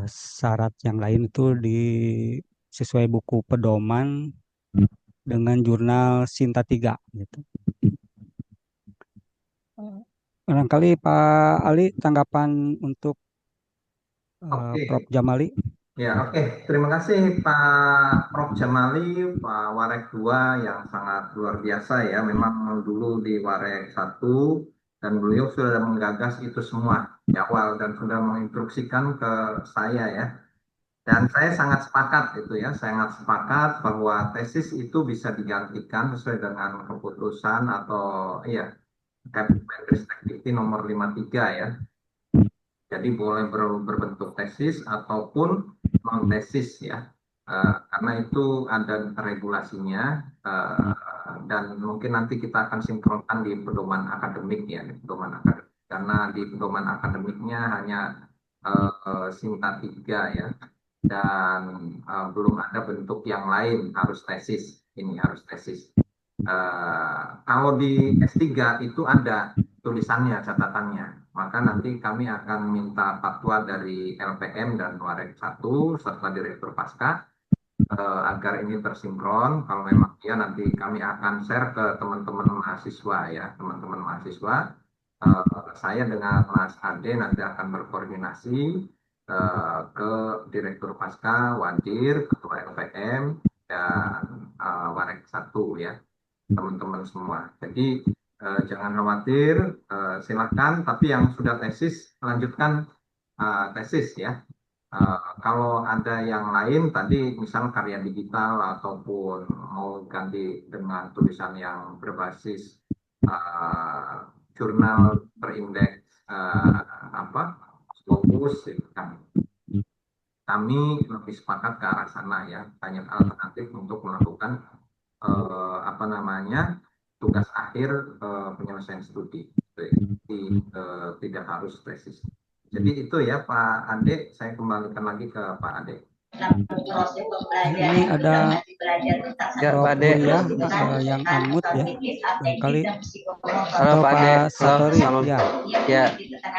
syarat yang lain itu sesuai buku pedoman dengan jurnal Sinta 3 gitu. Barangkali Pak Ali tanggapan untuk Prof. Jamali. Ya, oke. Terima kasih Pak Prof. Jamali, Pak Warek 2 yang sangat luar biasa ya. Memang dulu di Warek 1 dan beliau sudah menggagas itu semua di awal dan sudah menginstruksikan ke saya ya. Dan saya sangat sepakat itu ya, sangat sepakat bahwa tesis itu bisa digantikan sesuai dengan keputusan atau ya Kepmendikbud Dikti nomor 53 ya. Jadi boleh berbentuk tesis ataupun non tesis ya, karena itu ada regulasinya dan mungkin nanti kita akan sinkronkan di pedoman akademik ya, di pedoman akademik. Karena di pedoman akademiknya hanya Sinta 3 ya, dan belum ada bentuk yang lain harus tesis. Ini harus tesis. Kalau di S3 itu ada tulisannya, catatannya. Maka nanti kami akan minta fatwa dari LPM dan Warek 1 serta Direktur Pasca agar ini tersinkron. Kalau memang iya nanti kami akan share ke teman-teman mahasiswa ya, teman-teman mahasiswa. Saya dengan Mas Ade nanti akan berkoordinasi ke Direktur Pasca, Wadir, Ketua LPM, dan Warek 1 ya, teman-teman semua. Jadi jangan khawatir, silakan. Tapi yang sudah tesis, lanjutkan tesis ya. Kalau ada yang lain tadi, misal karya digital ataupun mau ganti dengan tulisan yang berbasis jurnal terindeks Scopus, gitu kan. Kami lebih sepakat ke arah sana ya, banyak alternatif untuk melakukan tugas akhir penyelesaian studi. Jadi tidak harus tesis. Jadi itu ya Pak Ade, saya kembalikan lagi ke Pak Ade. Ini ada Ya, Prof. Pak Ade. Kuliah yang unmute ya, barangkali. Halo Atau Pak Ade. Pak Halo, Satori salam. ya, Ya,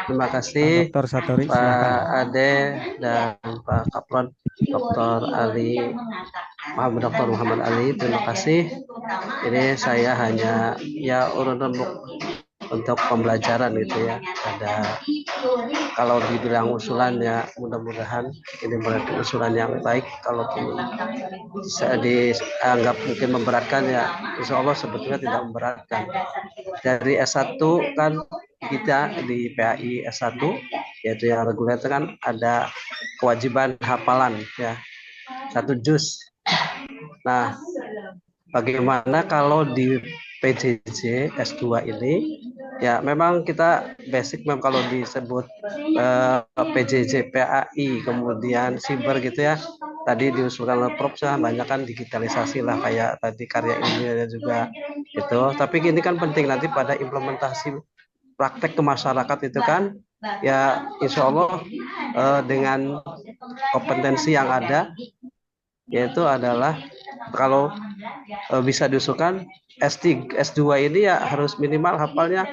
terima Pak kasih Dr. Satori Pak silakan. Ade dan Pak Kapron, Dr. Ali, Dr. Muhammad Ali. Terima kasih. Ini saya hanya ya urun rembuk untuk pembelajaran gitu ya. Ada kalau dibilang usulan ya mudah-mudahan ini berarti usulan yang baik. Kalaupun bisa dianggap mungkin memberatkan ya insya Allah sebetulnya tidak memberatkan. Dari S1 kan kita di PAI S1 yaitu yang reguler itu kan ada kewajiban hafalan ya 1 juz. Nah, bagaimana kalau di PJJ S2 ini ya memang kita basic memang kalau disebut PJJ PAI kemudian siber gitu ya tadi diusulkan oleh Prof banyak kan digitalisasi lah kayak tadi karya ilmiahnya juga gitu, tapi ini kan penting nanti pada implementasi praktek ke masyarakat itu kan ya insya Allah dengan kompetensi yang ada yaitu adalah kalau bisa diusulkan S2 ini ya harus minimal hafalnya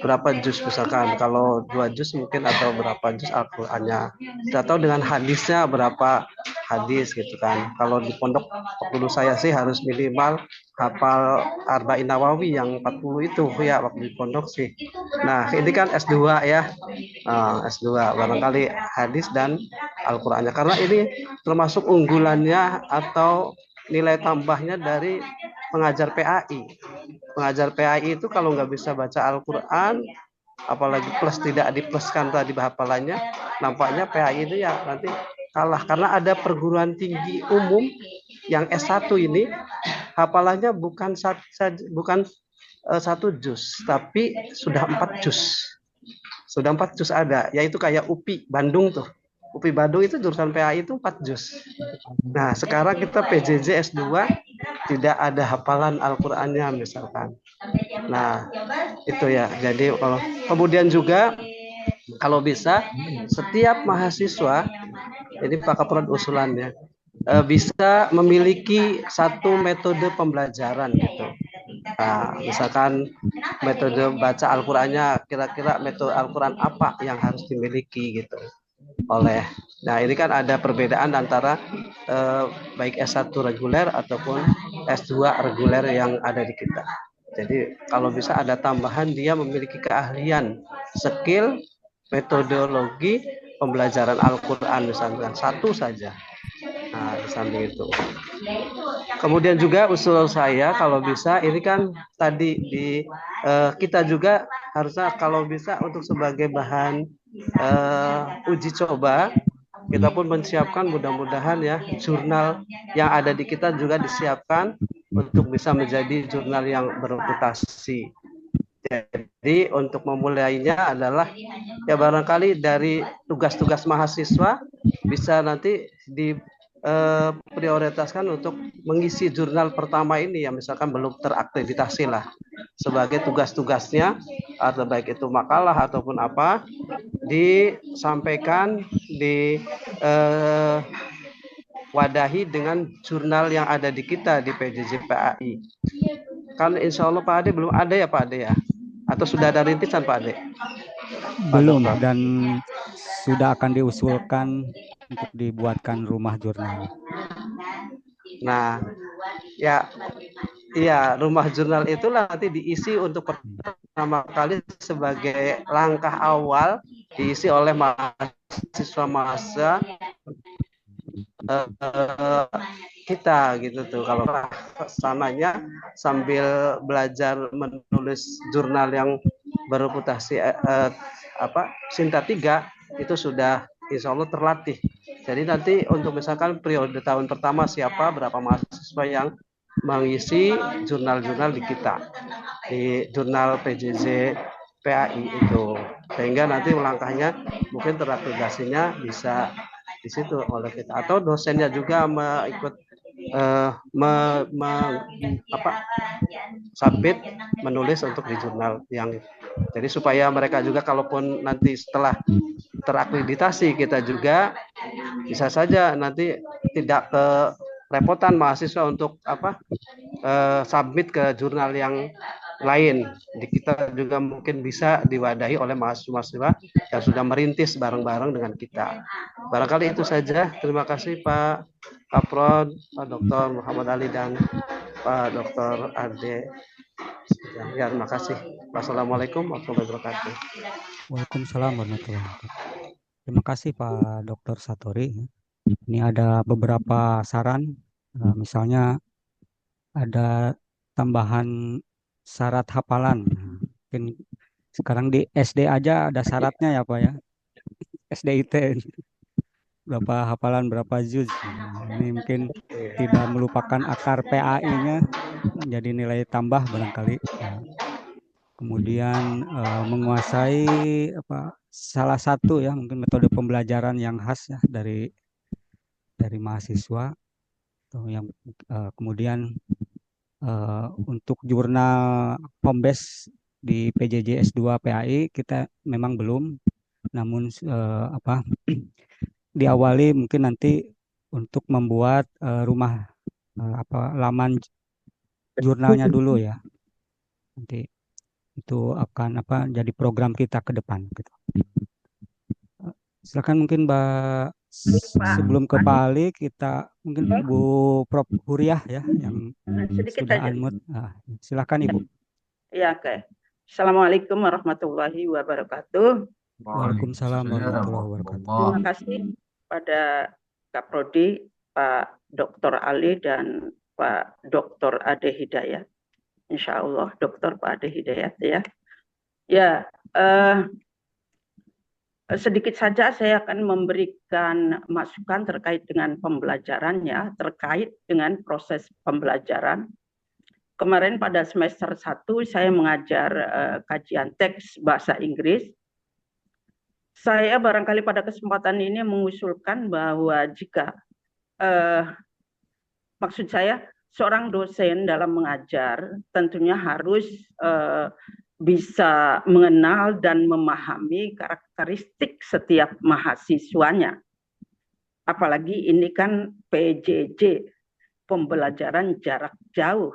berapa juz misalkan kalau 2 juz mungkin atau berapa juz Al-Qur'annya atau dengan hadisnya berapa hadis gitu kan. Kalau di pondok dulu saya sih harus minimal hafal Arba'in Nawawi yang 40 itu ya waktu di pondok sih. Nah ini kan S2 ya, S2 barangkali hadis dan Al-Qur'annya karena ini termasuk unggulannya atau nilai tambahnya dari pengajar PAI. Pengajar PAI itu kalau nggak bisa baca Al-Quran, apalagi plus tidak dipluskan tadi hafalannya, nampaknya PAI itu ya nanti kalah. Karena ada perguruan tinggi umum yang S1 ini, hafalannya bukan 1 juz, tapi sudah 4 juz. Sudah 4 juz ada, yaitu kayak UPI Bandung tuh. UPI Bandung itu jurusan PAI itu 4 juz. Nah, sekarang kita PJJ S2 tidak ada hafalan Al-Qur'annya misalkan. Nah, itu ya. Jadi kalau kemudian juga kalau bisa setiap mahasiswa ini Pak Kapron usulannya bisa memiliki satu metode pembelajaran gitu. Nah, misalkan metode baca Al-Qur'annya kira-kira metode Al-Qur'an apa yang harus dimiliki gitu. Nah ini kan ada perbedaan antara baik S1 reguler ataupun S2 reguler yang ada di kita. Jadi kalau bisa ada tambahan dia memiliki keahlian, skill, metodologi pembelajaran Al-Quran misalnya 1 saja. Nah di samping itu. Kemudian juga usul saya kalau bisa ini kan tadi di kita juga harusnya kalau bisa untuk sebagai bahan uji coba kita pun menyiapkan mudah-mudahan ya jurnal yang ada di kita juga disiapkan untuk bisa menjadi jurnal yang berreputasi. Jadi untuk memulainya adalah ya barangkali dari tugas-tugas mahasiswa bisa nanti prioritaskan untuk mengisi jurnal pertama ini yang misalkan belum terakreditasi lah sebagai tugas-tugasnya atau baik itu makalah ataupun apa disampaikan wadahi dengan jurnal yang ada di kita di PJJ PAI. Kan insya Allah Pak Ade belum ada ya Pak Ade ya? Atau sudah ada rintisan Pak Ade? Belum, dan sudah akan diusulkan untuk dibuatkan rumah jurnal. Nah, ya rumah jurnal itulah nanti diisi untuk pertama kali sebagai langkah awal diisi oleh mahasiswa mahasiswa kita gitu tuh. Kalau sananya sambil belajar menulis jurnal yang bereputasi Sinta 3 itu sudah insya Allah terlatih. Jadi nanti untuk misalkan periode tahun pertama siapa berapa mahasiswa yang mengisi jurnal-jurnal di kita di jurnal PJJ PAI itu, sehingga nanti langkahnya mungkin teraplikasinya bisa di situ oleh kita, atau dosennya juga ikut submit menulis untuk di jurnal yang jadi supaya mereka juga kalaupun nanti setelah terakreditasi kita juga bisa saja nanti tidak kerepotan mahasiswa untuk submit ke jurnal yang lain. Di kita juga mungkin bisa diwadahi oleh mahasiswa yang sudah merintis bareng-bareng dengan kita. Barangkali itu saja. Terima kasih Pak Kaprod, Pak Dr. Muhammad Ali dan Pak Dr. Ade. Ya, terima kasih. Wassalamualaikum warahmatullahi wabarakatuh. Waalaikumsalam warahmatullahi wabarakatuh. Terima kasih Pak Dr. Satori. Ini ada beberapa saran, misalnya ada tambahan syarat hafalan. Mungkin sekarang di SD aja ada syaratnya ya Pak ya. SDIT berapa hafalan berapa juz. Ini mungkin tidak melupakan akar PAI-nya menjadi nilai tambah barangkali. Kemudian menguasai salah satu ya mungkin metode pembelajaran yang khas ya dari mahasiswa. Yang kemudian untuk jurnal home base di PJJ S2 PAI kita memang belum, namun diawali mungkin nanti untuk membuat rumah laman jurnalnya dulu ya. Nanti itu akan jadi program kita ke depan gitu. Silakan mungkin Mbak, sebelum ke Pak Ali kita mungkin Bu Prof Huriah ya yang sedikit sudah aja. unmute. Silakan Ibu. Ya, oke. Assalamualaikum warahmatullahi wabarakatuh. Waalaikumsalam warahmatullahi wabarakatuh. Terima kasih pada Kaprodi, Pak Dr. Ali dan Pak Dr. Ade Hidayat. Insya Allah Dr. Pak Ade Hidayat ya. Ya, sedikit saja saya akan memberikan masukan terkait dengan pembelajarannya, terkait dengan proses pembelajaran. Kemarin pada semester 1 saya mengajar kajian teks bahasa Inggris. Saya barangkali pada kesempatan ini mengusulkan bahwa jika maksud saya seorang dosen dalam mengajar tentunya harus bisa mengenal dan memahami karakteristik setiap mahasiswanya. Apalagi ini kan PJJ, pembelajaran jarak jauh,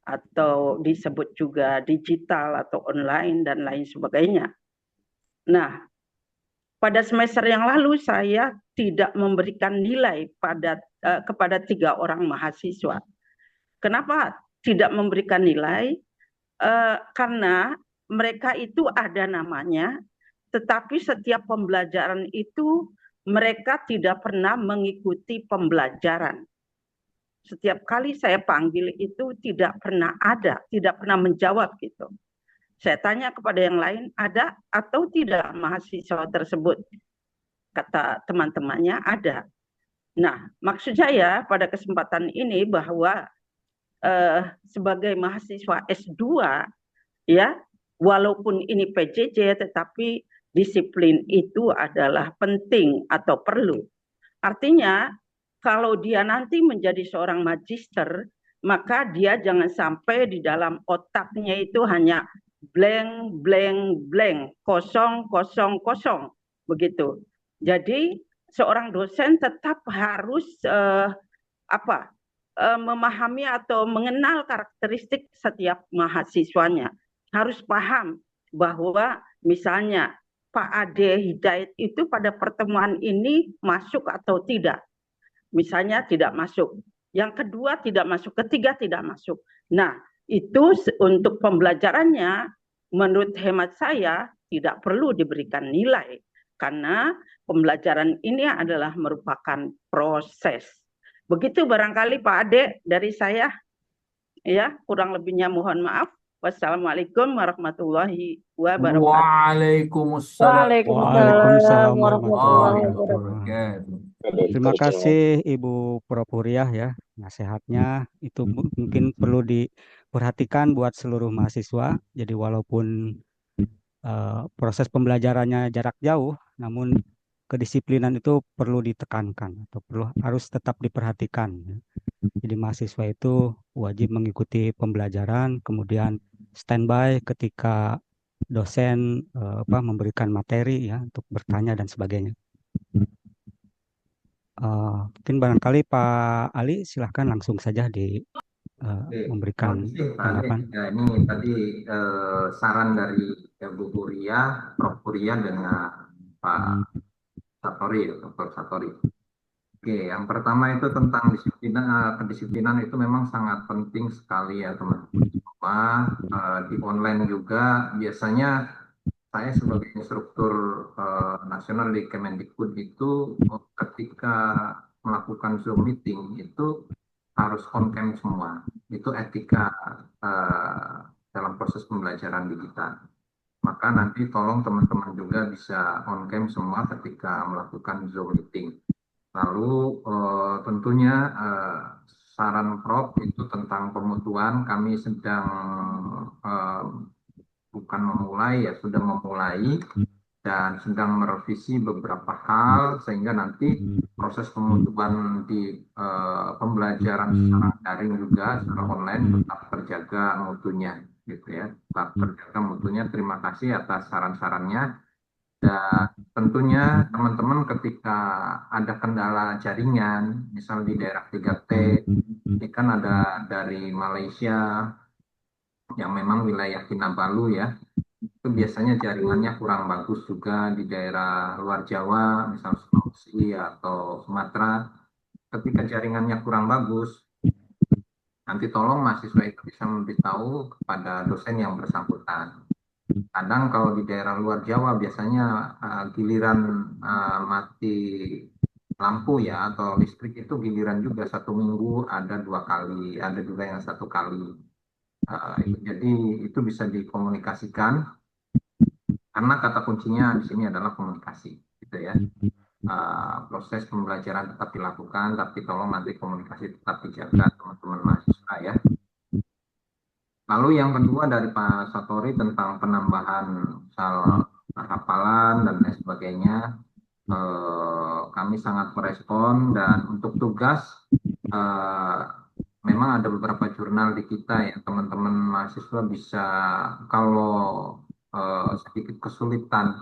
atau disebut juga digital atau online dan lain sebagainya. Nah, pada semester yang lalu saya tidak memberikan nilai kepada 3 orang mahasiswa. Kenapa tidak memberikan nilai? Karena mereka itu ada namanya, tetapi setiap pembelajaran itu mereka tidak pernah mengikuti pembelajaran. Setiap kali saya panggil itu tidak pernah ada, tidak pernah menjawab gitu. Saya tanya kepada yang lain, ada atau tidak mahasiswa tersebut? Kata teman-temannya ada. Nah, maksud saya pada kesempatan ini bahwa sebagai mahasiswa S2 ya, walaupun ini PJJ tetapi disiplin itu adalah penting atau perlu. Artinya kalau dia nanti menjadi seorang magister, maka dia jangan sampai di dalam otaknya itu hanya blank blank blank, kosong kosong kosong begitu. Jadi seorang dosen tetap harus memahami atau mengenal karakteristik setiap mahasiswanya. Harus paham bahwa misalnya Pak Ade Hidayat itu pada pertemuan ini masuk atau tidak. Misalnya tidak masuk. Yang kedua tidak masuk, ketiga tidak masuk. Nah, itu untuk pembelajarannya menurut hemat saya tidak perlu diberikan nilai. karena pembelajaran ini adalah merupakan proses. Begitu barangkali Pak Ade dari saya, ya, kurang lebihnya mohon maaf. Wassalamualaikum warahmatullahi wabarakatuh. Waalaikumsalam Waalaikumsalam Waalaikumsalam warahmatullahi warahmatullahi wabarakatuh. wabarakatuh. Terima kasih Ibu Propuriah ya, nasihatnya itu mungkin perlu diperhatikan buat seluruh mahasiswa. Jadi walaupun proses pembelajarannya jarak jauh, namun kedisiplinan itu perlu ditekankan atau harus tetap diperhatikan, ya. Jadi mahasiswa itu wajib mengikuti pembelajaran, kemudian standby ketika dosen memberikan materi ya untuk bertanya dan sebagainya. Mungkin barangkali Pak Ali silahkan langsung saja memberikan Pak tanggapan. Ya, ini tadi saran dari Bu Huria, Prof. Huria dengan Pak Satori, Dr. Satori. Oke, yang pertama itu tentang kedisiplinan itu memang sangat penting sekali ya teman-teman semua. Di online juga biasanya saya sebagai instruktur nasional di Kemendikbud itu ketika melakukan Zoom meeting itu harus on cam semua. Itu etika dalam proses pembelajaran digital. Maka nanti tolong teman-teman juga bisa on cam semua ketika melakukan Zoom meeting. Lalu tentunya saran Prof itu tentang pemutuan kami sedang bukan memulai ya sudah memulai dan sedang merevisi beberapa hal sehingga nanti proses pemutuan di pembelajaran secara daring juga secara online tetap terjaga mutunya gitu ya, tetap terjaga mutunya. Terima kasih atas saran-sarannya. Dan tentunya teman-teman ketika ada kendala jaringan, misal di daerah 3T, ini kan ada dari Malaysia yang memang wilayah Kinabalu ya, itu biasanya jaringannya kurang bagus juga di daerah luar Jawa, misal Sulawesi atau Sumatera. Ketika jaringannya kurang bagus, nanti tolong mahasiswa itu bisa memberitahu kepada dosen yang bersangkutan. Kadang kalau di daerah luar Jawa biasanya giliran mati lampu ya atau listrik itu giliran juga 1 minggu ada 2 kali, ada juga yang 1 kali. Jadi itu bisa dikomunikasikan karena kata kuncinya di sini adalah komunikasi, gitu ya. Proses pembelajaran tetap dilakukan, tapi tolong nanti komunikasi tetap dijaga teman-teman mahasiswa ya. Lalu yang kedua dari Pak Satori tentang penambahan misal hafalan dan lain sebagainya, kami sangat merespon dan untuk tugas memang ada beberapa jurnal di kita ya teman-teman mahasiswa bisa kalau sedikit kesulitan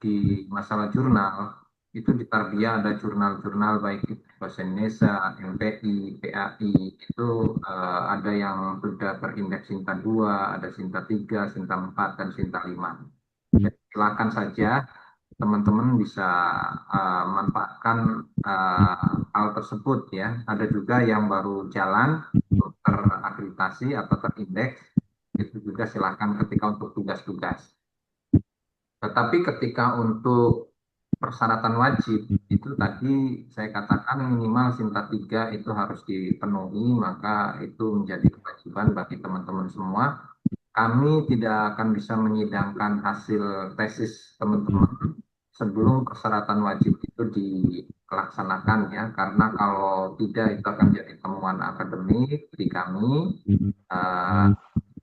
di masalah jurnal itu di Tarbiyah ada jurnal-jurnal baik itu bahasa Indonesia, MPI, PAI itu ada yang sudah terindeks Sinta 2, ada Sinta 3, Sinta 4, dan Sinta 5. Jadi, silakan saja teman-teman bisa manfaatkan hal tersebut ya. Ada juga yang baru jalan terakreditasi atau terindeks, itu juga silakan ketika untuk tugas-tugas. Tetapi ketika untuk persyaratan wajib itu tadi saya katakan minimal Sinta 3 itu harus dipenuhi, maka itu menjadi kewajiban bagi teman-teman semua. Kami tidak akan bisa menyidangkan hasil tesis teman-teman sebelum persyaratan wajib itu dilaksanakan ya, karena kalau tidak itu akan jadi temuan akademik di kami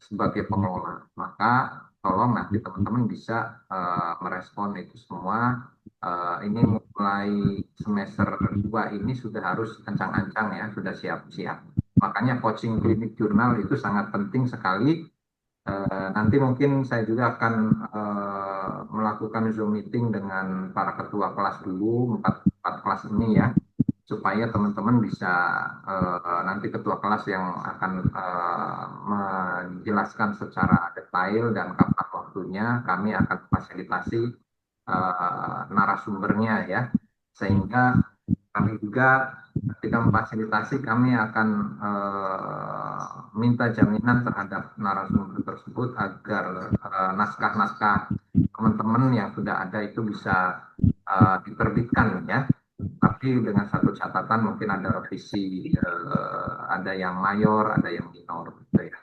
sebagai pengelola. Maka tolong nanti teman-teman bisa merespon itu semua. Ini mulai semester 2 ini sudah harus kencang-kencang ya, sudah siap-siap. Makanya coaching klinik jurnal itu sangat penting sekali. Nanti mungkin saya juga akan melakukan Zoom meeting dengan para ketua kelas dulu, 4 kelas ini ya, supaya teman-teman bisa nanti ketua kelas yang akan menjelaskan secara detail dan kapan waktunya kami akan fasilitasi narasumbernya ya, sehingga kami juga ketika memfasilitasi kami akan minta jaminan terhadap narasumber tersebut agar naskah-naskah teman-teman yang sudah ada itu bisa diterbitkan ya. Tapi dengan satu catatan mungkin ada revisi, ada yang mayor, ada yang minor gitu ya.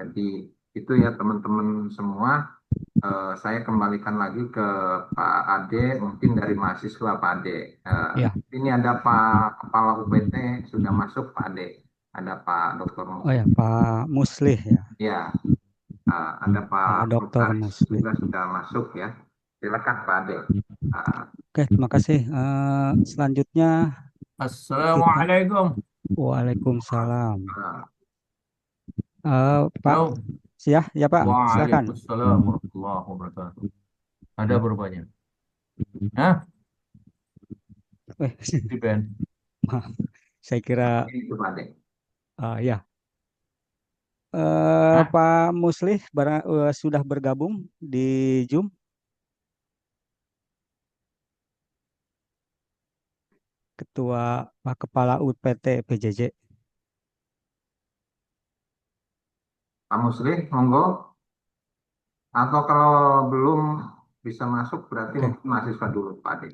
Jadi itu ya teman-teman semua. Saya kembalikan lagi ke Pak Ade, mungkin dari mahasiswa Pak Ade. Ya, Ini ada Pak Kepala UPT sudah masuk Pak Ade, ada Pak Dr. oh ya, Muslim. Pak Muslih ya, Ya, ada Pak Pak Dokter Mukaris Muslih. juga sudah masuk ya. Silakan Pak Ade. Oke, terima kasih. Selanjutnya kita, Assalamualaikum. Waalaikumsalam. uh, Pak, Halo. ya Pak, silakan. Waalaikumsalam warahmatullahi wabarakatuh. Ada berapanya? Hah? Di Ben. Maaf, saya kira itu Pak Ade. ya. Hah? Pak Muslih sudah bergabung di Zoom. Ketua Pak Kepala UPT PJJ. Pak Muslim, monggo. Atau kalau belum bisa masuk berarti Oke. mungkin mahasiswa dulu Pak Ade.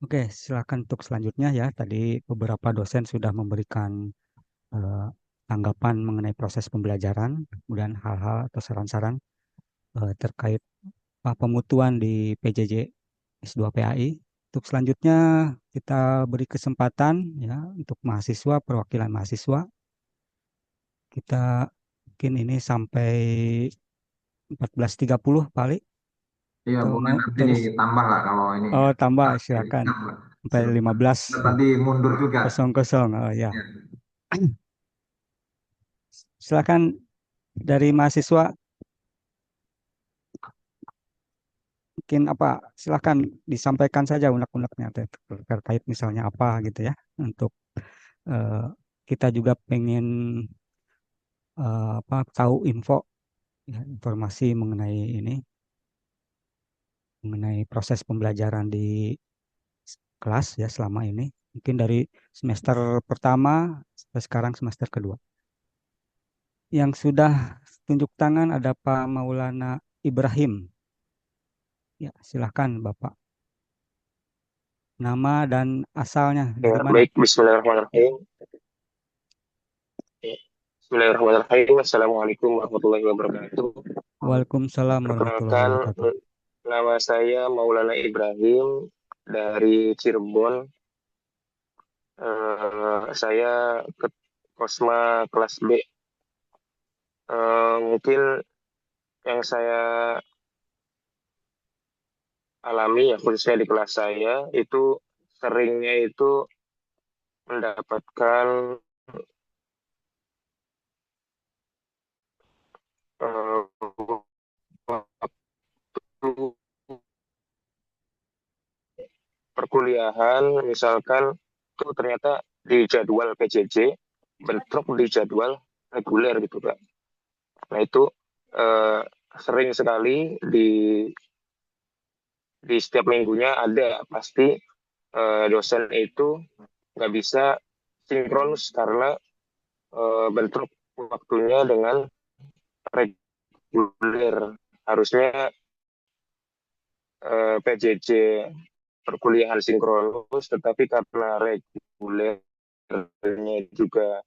Oke, silakan untuk selanjutnya ya. Tadi beberapa dosen sudah memberikan tanggapan mengenai proses pembelajaran, kemudian hal-hal atau saran-saran terkait pemutuan di PJJ S2 PAI. Untuk selanjutnya kita beri kesempatan ya untuk mahasiswa, perwakilan mahasiswa. Kita mungkin ini sampai 14.30 paling. Iya, Atau boleh mau nanti terus? ditambah lah kalau ini. Oh, tambah Ah, silakan ditambah. sampai 15 Tadi mundur juga. kosong. Oh ya. Ya. Silakan dari mahasiswa mungkin silakan disampaikan saja unek-uneknya terkait misalnya apa gitu ya untuk eh, kita juga pengen tahu ya, informasi mengenai proses pembelajaran di kelas ya selama ini mungkin dari semester pertama sampai sekarang semester kedua. Yang sudah tunjuk tangan ada Pak Maulana Ibrahim. Ya, silahkan Bapak. Nama dan asalnya dari Ya, mana? baik, Bismillahirrahmanirrahim. Ya. Bismillahirrahmanirrahim. Assalamualaikum warahmatullahi wabarakatuh. Waalaikumsalam warahmatullahi Perkenalkan, wabarakatuh. nama saya Maulana Ibrahim dari Cirebon. Saya ke Kosma kelas B. Mungkin yang saya alami ya khususnya di kelas saya itu seringnya itu mendapatkan waktu perkuliahan misalkan itu ternyata di jadwal PJJ bentrok di jadwal reguler gitu Pak. Nah itu sering sekali di setiap minggunya ada pasti dosen itu nggak bisa sinkronus karena bentrok waktunya dengan reguler. Harusnya PJJ perkuliahan sinkronus, tetapi karena regulernya juga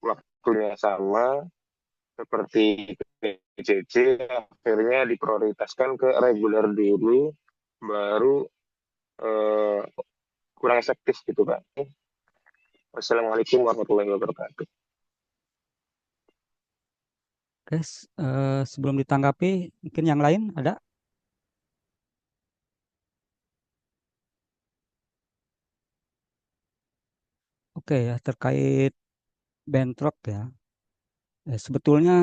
waktunya sama seperti PJJ, akhirnya diprioritaskan ke reguler dulu, baru kurang efektif gitu Pak. Wassalamualaikum warahmatullahi wabarakatuh. Oke, sebelum ditanggapi, mungkin yang lain ada? Oke ya, terkait bentrok ya. Sebetulnya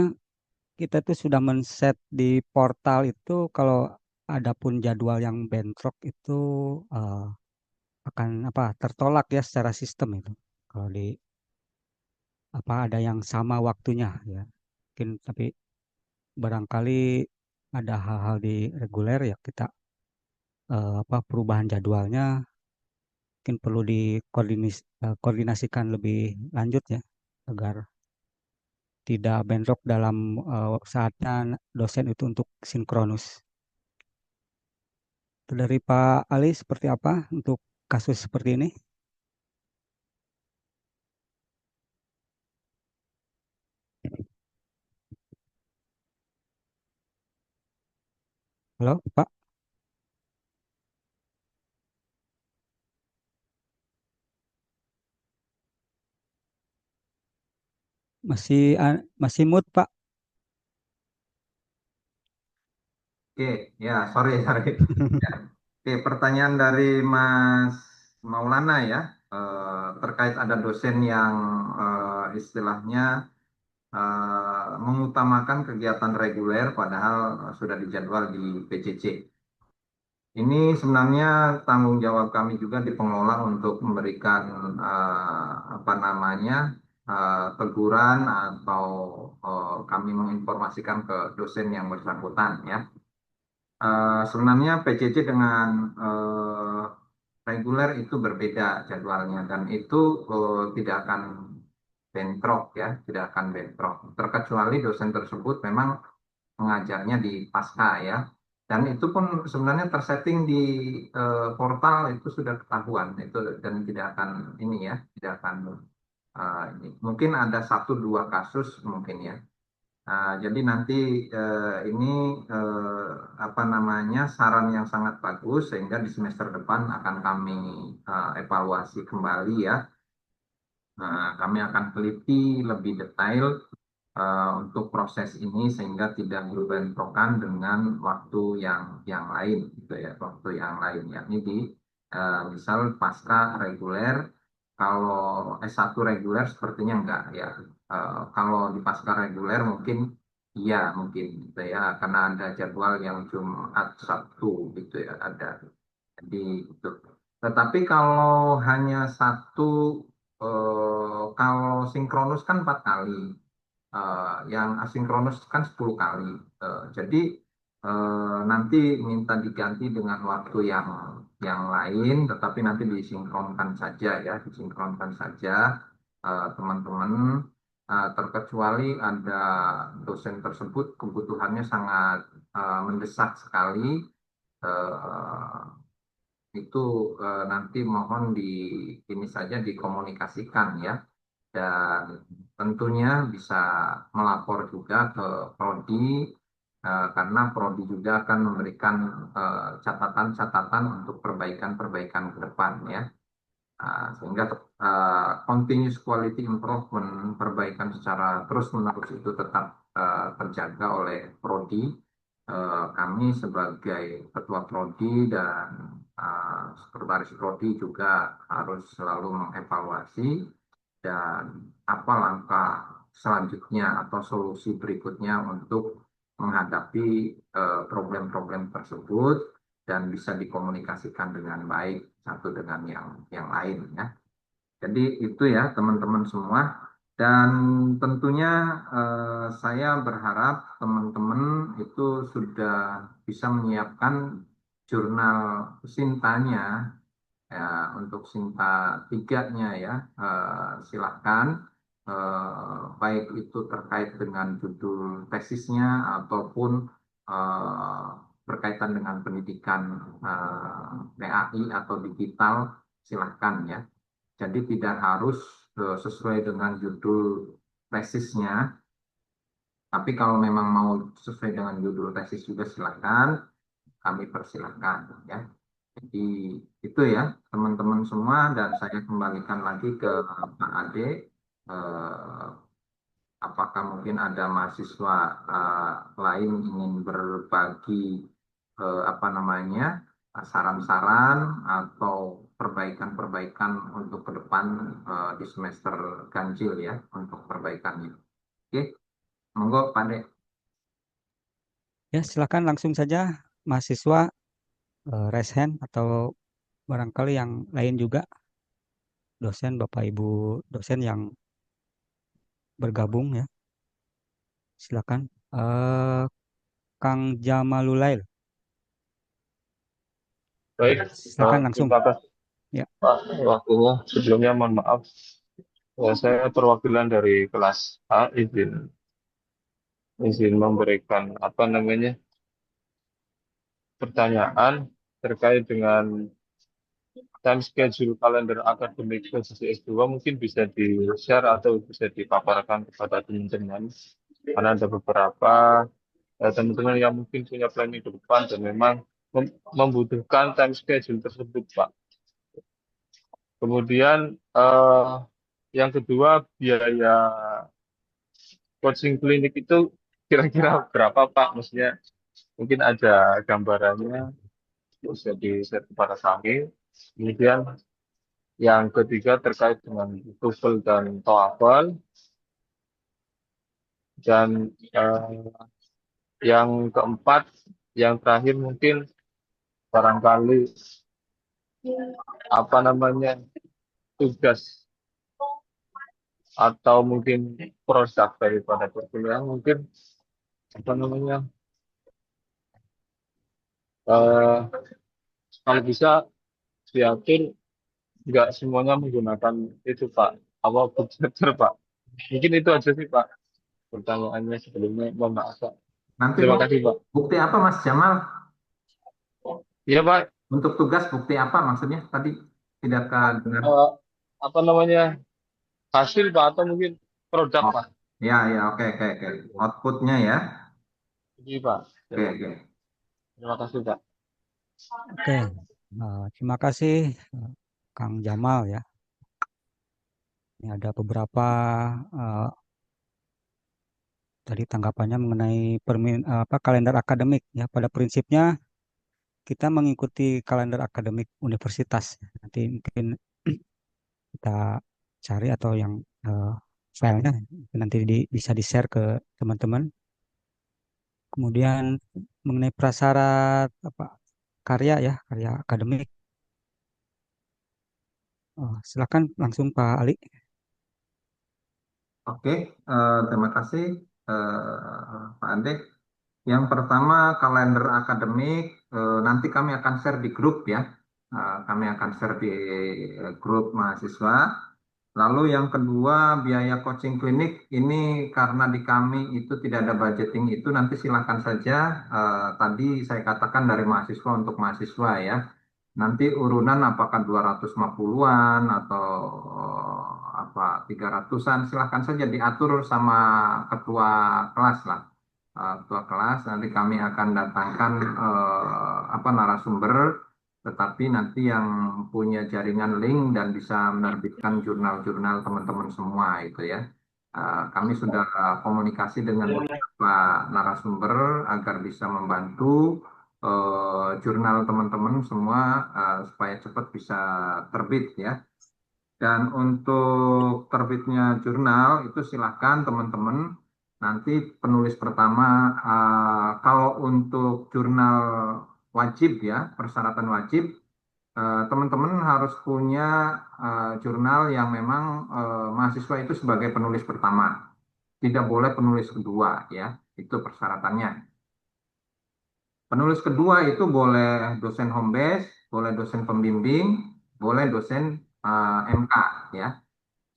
kita tuh sudah men-set di portal itu kalau ada pun jadwal yang bentrok itu eh, akan tertolak ya secara sistem itu. Kalau ada yang sama waktunya ya. Mungkin tapi barangkali ada hal-hal di reguler ya kita perubahan jadwalnya mungkin perlu dikoordinasikan lebih lanjut ya agar tidak bentrok dalam saatnya dosen itu untuk sinkronus. Dari Pak Ali seperti apa untuk kasus seperti ini? Halo, Pak. Masih mood, Pak. Oke, ya, sorry, sorry. Ya. Oke, pertanyaan dari Mas Maulana ya, terkait ada dosen yang istilahnya mengutamakan kegiatan reguler padahal sudah dijadwal di PCC. Ini sebenarnya tanggung jawab kami juga di pengelola untuk memberikan apa namanya teguran atau kami menginformasikan ke dosen yang bersangkutan ya. Sebenarnya PCC dengan reguler itu berbeda jadwalnya dan itu tidak akan bentrok ya, tidak akan bentrok. Terkecuali dosen tersebut memang mengajarnya di pasca ya. Dan itu pun sebenarnya tersetting di portal itu sudah ketahuan itu dan tidak akan ini ya, tidak akan ini. Mungkin ada satu dua kasus mungkin ya. Jadi nanti ini apa namanya saran yang sangat bagus sehingga di semester depan akan kami evaluasi kembali ya. Kami akan teliti lebih detail untuk proses ini sehingga tidak berbentrokan dengan waktu yang lain gitu ya, waktu yang lain yakni di misal pasca reguler. Kalau S1 reguler sepertinya enggak ya. Kalau di pasca reguler mungkin iya mungkin gitu ya karena ada jadwal yang Jumat Sabtu gitu ya ada. Jadi itu. Tetapi kalau hanya satu kalau sinkronus kan 4 kali. Yang asinkronus kan 10 kali. Jadi nanti minta diganti dengan waktu yang lain, tetapi nanti disinkronkan saja ya, disinkronkan saja teman-teman. Terkecuali ada dosen tersebut kebutuhannya sangat mendesak sekali, eh, itu nanti mohon ini saja dikomunikasikan ya dan tentunya bisa melapor juga ke Prodi karena Prodi juga akan memberikan catatan-catatan untuk perbaikan-perbaikan ke depan ya. Sehingga continuous quality improvement, perbaikan secara terus-menerus itu tetap terjaga oleh Prodi. Kami sebagai Ketua Prodi dan Sekretaris Prodi juga harus selalu mengevaluasi dan apa langkah selanjutnya atau solusi berikutnya untuk menghadapi problem-problem tersebut dan bisa dikomunikasikan dengan baik satu dengan yang lain ya. Jadi itu ya teman-teman semua dan tentunya saya berharap teman-teman itu sudah bisa menyiapkan jurnal Sintanya ya, untuk Sinta tiganya ya silakan baik itu terkait dengan judul tesisnya ataupun eh, berkaitan dengan pendidikan PAI atau digital silahkan ya. Jadi tidak harus sesuai dengan judul tesisnya, tapi kalau memang mau sesuai dengan judul tesis juga silahkan, kami persilahkan ya. Jadi itu ya teman-teman semua dan saya kembalikan lagi ke Pak Ade. Eh, apakah mungkin ada mahasiswa lain ingin berbagi apa namanya saran-saran atau perbaikan-perbaikan untuk ke depan di semester ganjil ya untuk perbaikannya. Oke, monggo Pak Ade. Ya, silakan langsung saja mahasiswa raise hand atau barangkali yang lain juga dosen, Bapak Ibu dosen yang bergabung ya. Silakan. Kang Jamalulail, Baik, silakan langsung. terima kasih Ya. Pak waktunya. Sebelumnya mohon maaf, ya, saya perwakilan dari kelas A izin memberikan apa namanya pertanyaan terkait dengan time schedule kalender akademik posisi S2 mungkin bisa di-share atau bisa dipaparkan kepada teman-teman. Karena ada beberapa teman-teman yang mungkin punya planning ke depan dan memang membutuhkan time schedule tersebut, Pak. Kemudian yang kedua, biaya coaching klinik itu kira-kira berapa, Pak? Maksudnya mungkin ada gambarannya bisa di-share kepada kami. Kemudian yang ketiga terkait dengan TOEFL dan TOEFL. Dan yang keempat, yang terakhir mungkin barangkali apa namanya tugas atau mungkin produk daripada perkuliahan mungkin apa namanya eh, kalau bisa diatur nggak semuanya menggunakan itu Pak apa projector Pak. Mungkin itu aja sih Pak pertanyaannya sebelumnya. Mohon maaf Pak. Nanti Terima Bu, kasih Pak. bukti apa Mas Jamal? Iya Pak. Untuk tugas bukti apa maksudnya? Tadi tidak dengar. Eh, apa namanya hasil Pak atau mungkin produk Oh, Pak. ya, ya, oke, oke, oke. Outputnya ya. Iya Pak. Oke, oke. Terima kasih Pak. Oke, terima kasih Kang Jamal ya. Ini ada beberapa eh, tadi tanggapannya mengenai kalender akademik ya. Pada prinsipnya kita mengikuti kalender akademik universitas. Nanti mungkin kita cari atau yang eh, filenya nanti bisa di-share ke teman-teman. Kemudian mengenai prasyarat apa karya ya, karya akademik. Silakan langsung Pak Ali. Oke, terima kasih Pak Ade. Yang pertama kalender akademik nanti kami akan share di grup ya. Kami akan share di grup mahasiswa. Lalu yang kedua biaya coaching klinik ini karena di kami itu tidak ada budgeting itu nanti silakan saja tadi saya katakan dari mahasiswa untuk mahasiswa ya. Nanti urunan apakah 250-an atau apa 300-an silahkan saja diatur sama ketua kelas lah. Ketua kelas nanti kami akan datangkan apa narasumber tetapi nanti yang punya jaringan link dan bisa menerbitkan jurnal-jurnal teman-teman semua itu ya. Kami sudah komunikasi dengan beberapa narasumber agar bisa membantu jurnal teman-teman semua supaya cepat bisa terbit ya. Dan untuk terbitnya jurnal itu silahkan teman-teman nanti penulis pertama kalau untuk jurnal wajib ya persyaratan wajib teman-teman harus punya jurnal yang memang mahasiswa itu sebagai penulis pertama tidak boleh penulis kedua ya itu persyaratannya. Penulis kedua itu boleh dosen home base, boleh dosen pembimbing, boleh dosen MK ya.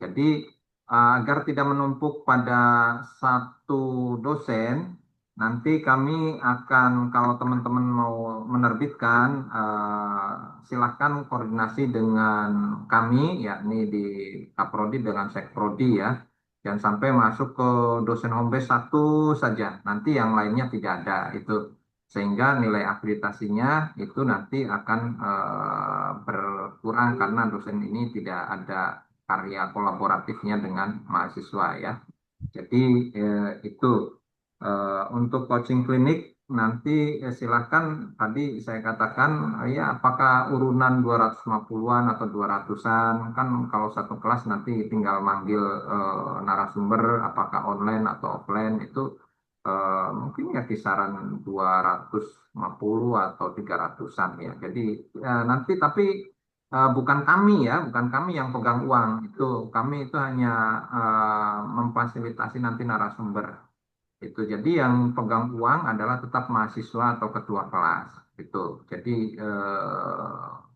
Jadi agar tidak menumpuk pada satu dosen, nanti kami akan kalau teman-teman mau menerbitkan silahkan koordinasi dengan kami yakni di Kaprodi dengan Sekprodi ya. Jangan sampai masuk ke dosen home base satu saja, nanti yang lainnya tidak ada itu sehingga nilai akreditasinya itu nanti akan berkurang karena dosen ini tidak ada karya kolaboratifnya dengan mahasiswa ya. Jadi itu untuk coaching klinik nanti silakan tadi saya katakan ya apakah urunan 250-an atau 200-an kan kalau satu kelas nanti tinggal manggil narasumber apakah online atau offline itu mungkin ya kisaran 250 atau 300-an ya. Jadi nanti tapi bukan kami ya, bukan kami yang pegang uang itu. Kami itu hanya memfasilitasi nanti narasumber itu. Jadi yang pegang uang adalah tetap mahasiswa atau ketua kelas itu. Jadi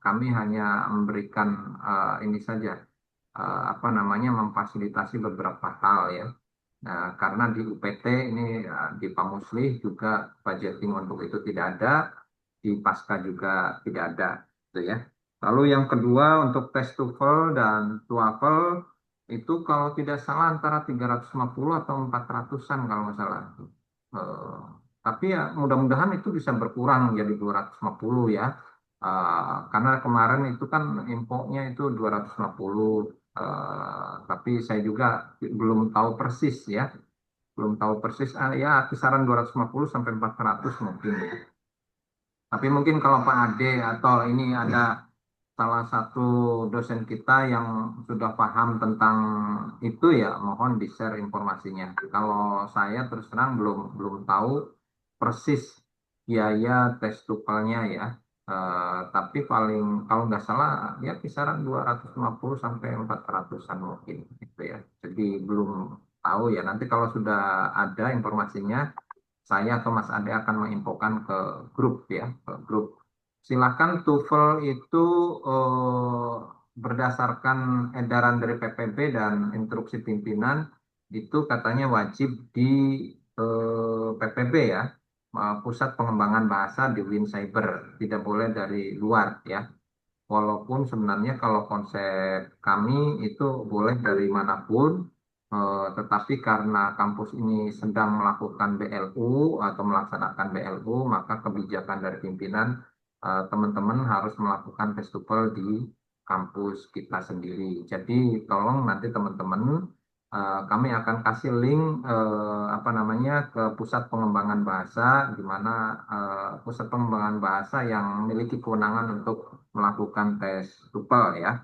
kami hanya memberikan ini saja apa namanya memfasilitasi beberapa hal ya. Nah, karena di UPT ini di Pamuslih juga budgeting untuk itu tidak ada. di pasca juga tidak ada, gitu ya. Lalu yang kedua untuk tes TOEFL dan TOEFL itu kalau tidak salah antara 350 atau 400-an kalau nggak salah. Eh, tapi ya mudah-mudahan itu bisa berkurang jadi 250 ya. Karena kemarin itu kan impornya itu 250, tapi saya juga belum tahu persis ya. Belum tahu persis, ya kisaran 250 sampai 400 mungkin ya. Tapi mungkin kalau Pak Ade atau ini ada salah satu dosen kita yang sudah paham tentang itu ya mohon di-share informasinya. Kalau saya terus terang belum belum tahu persis biaya tes tukelnya ya. Tapi paling kalau nggak salah ya kisaran 250 sampai 400-an mungkin gitu ya. Jadi belum tahu ya. Nanti kalau sudah ada informasinya saya atau Mas Ade akan menginfokan ke grup ya, ke grup. Silakan TOEFL itu berdasarkan edaran dari PPB dan instruksi pimpinan itu katanya wajib di PPB ya, Pusat Pengembangan Bahasa di Win Cyber, tidak boleh dari luar ya. Walaupun sebenarnya kalau konsep kami itu boleh dari manapun, tetapi karena kampus ini sedang melakukan BLU atau melaksanakan BLU, maka kebijakan dari pimpinan teman-teman harus melakukan tes TOEFL di kampus kita sendiri. Jadi tolong nanti teman-teman kami akan kasih link apa namanya ke pusat pengembangan bahasa di mana pusat pengembangan bahasa yang memiliki kewenangan untuk melakukan tes TOEFL ya.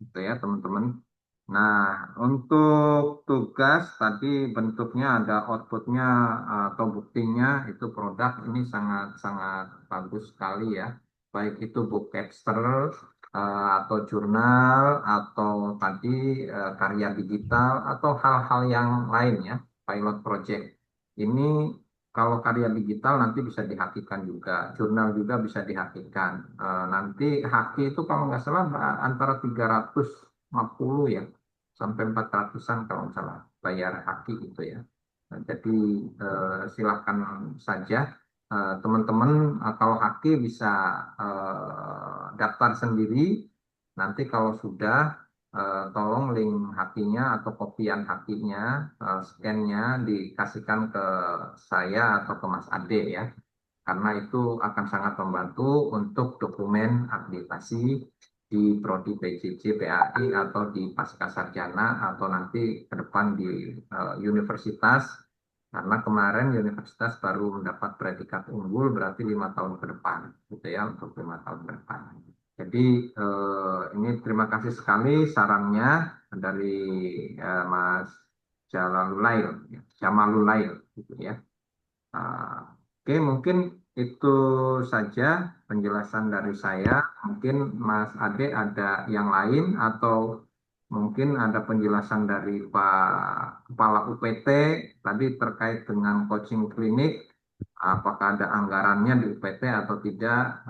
Gitu ya teman-teman. Nah, untuk tugas tadi bentuknya ada outputnya atau buktinya itu produk ini sangat-sangat bagus sekali ya. Baik itu book capster atau jurnal atau tadi karya digital atau hal-hal yang lain ya, pilot project. Ini kalau karya digital nanti bisa dihakikan juga, jurnal juga bisa dihakikan. Nanti haki itu kalau nggak salah antara 350 ya sampai 400-an kalau nggak salah bayar haki itu ya. Nah, jadi silahkan saja teman-teman kalau haki bisa daftar sendiri. Nanti kalau sudah tolong link hakinya atau kopian hakinya, scan-nya dikasihkan ke saya atau ke Mas Ade ya. Karena itu akan sangat membantu untuk dokumen akreditasi di Prodi PJJ PAI atau di Pasca Sarjana atau nanti ke depan di universitas karena kemarin universitas baru mendapat predikat unggul berarti 5 tahun ke depan gitu ya untuk 5 tahun ke depan. Jadi ini terima kasih sekali sarannya dari Mas Jalalulail, Jamalulail gitu ya. Oke, mungkin itu saja penjelasan dari saya. Mungkin Mas Ade ada yang lain atau mungkin ada penjelasan dari Pak Kepala UPT tadi terkait dengan coaching klinik. Apakah ada anggarannya di UPT atau tidak?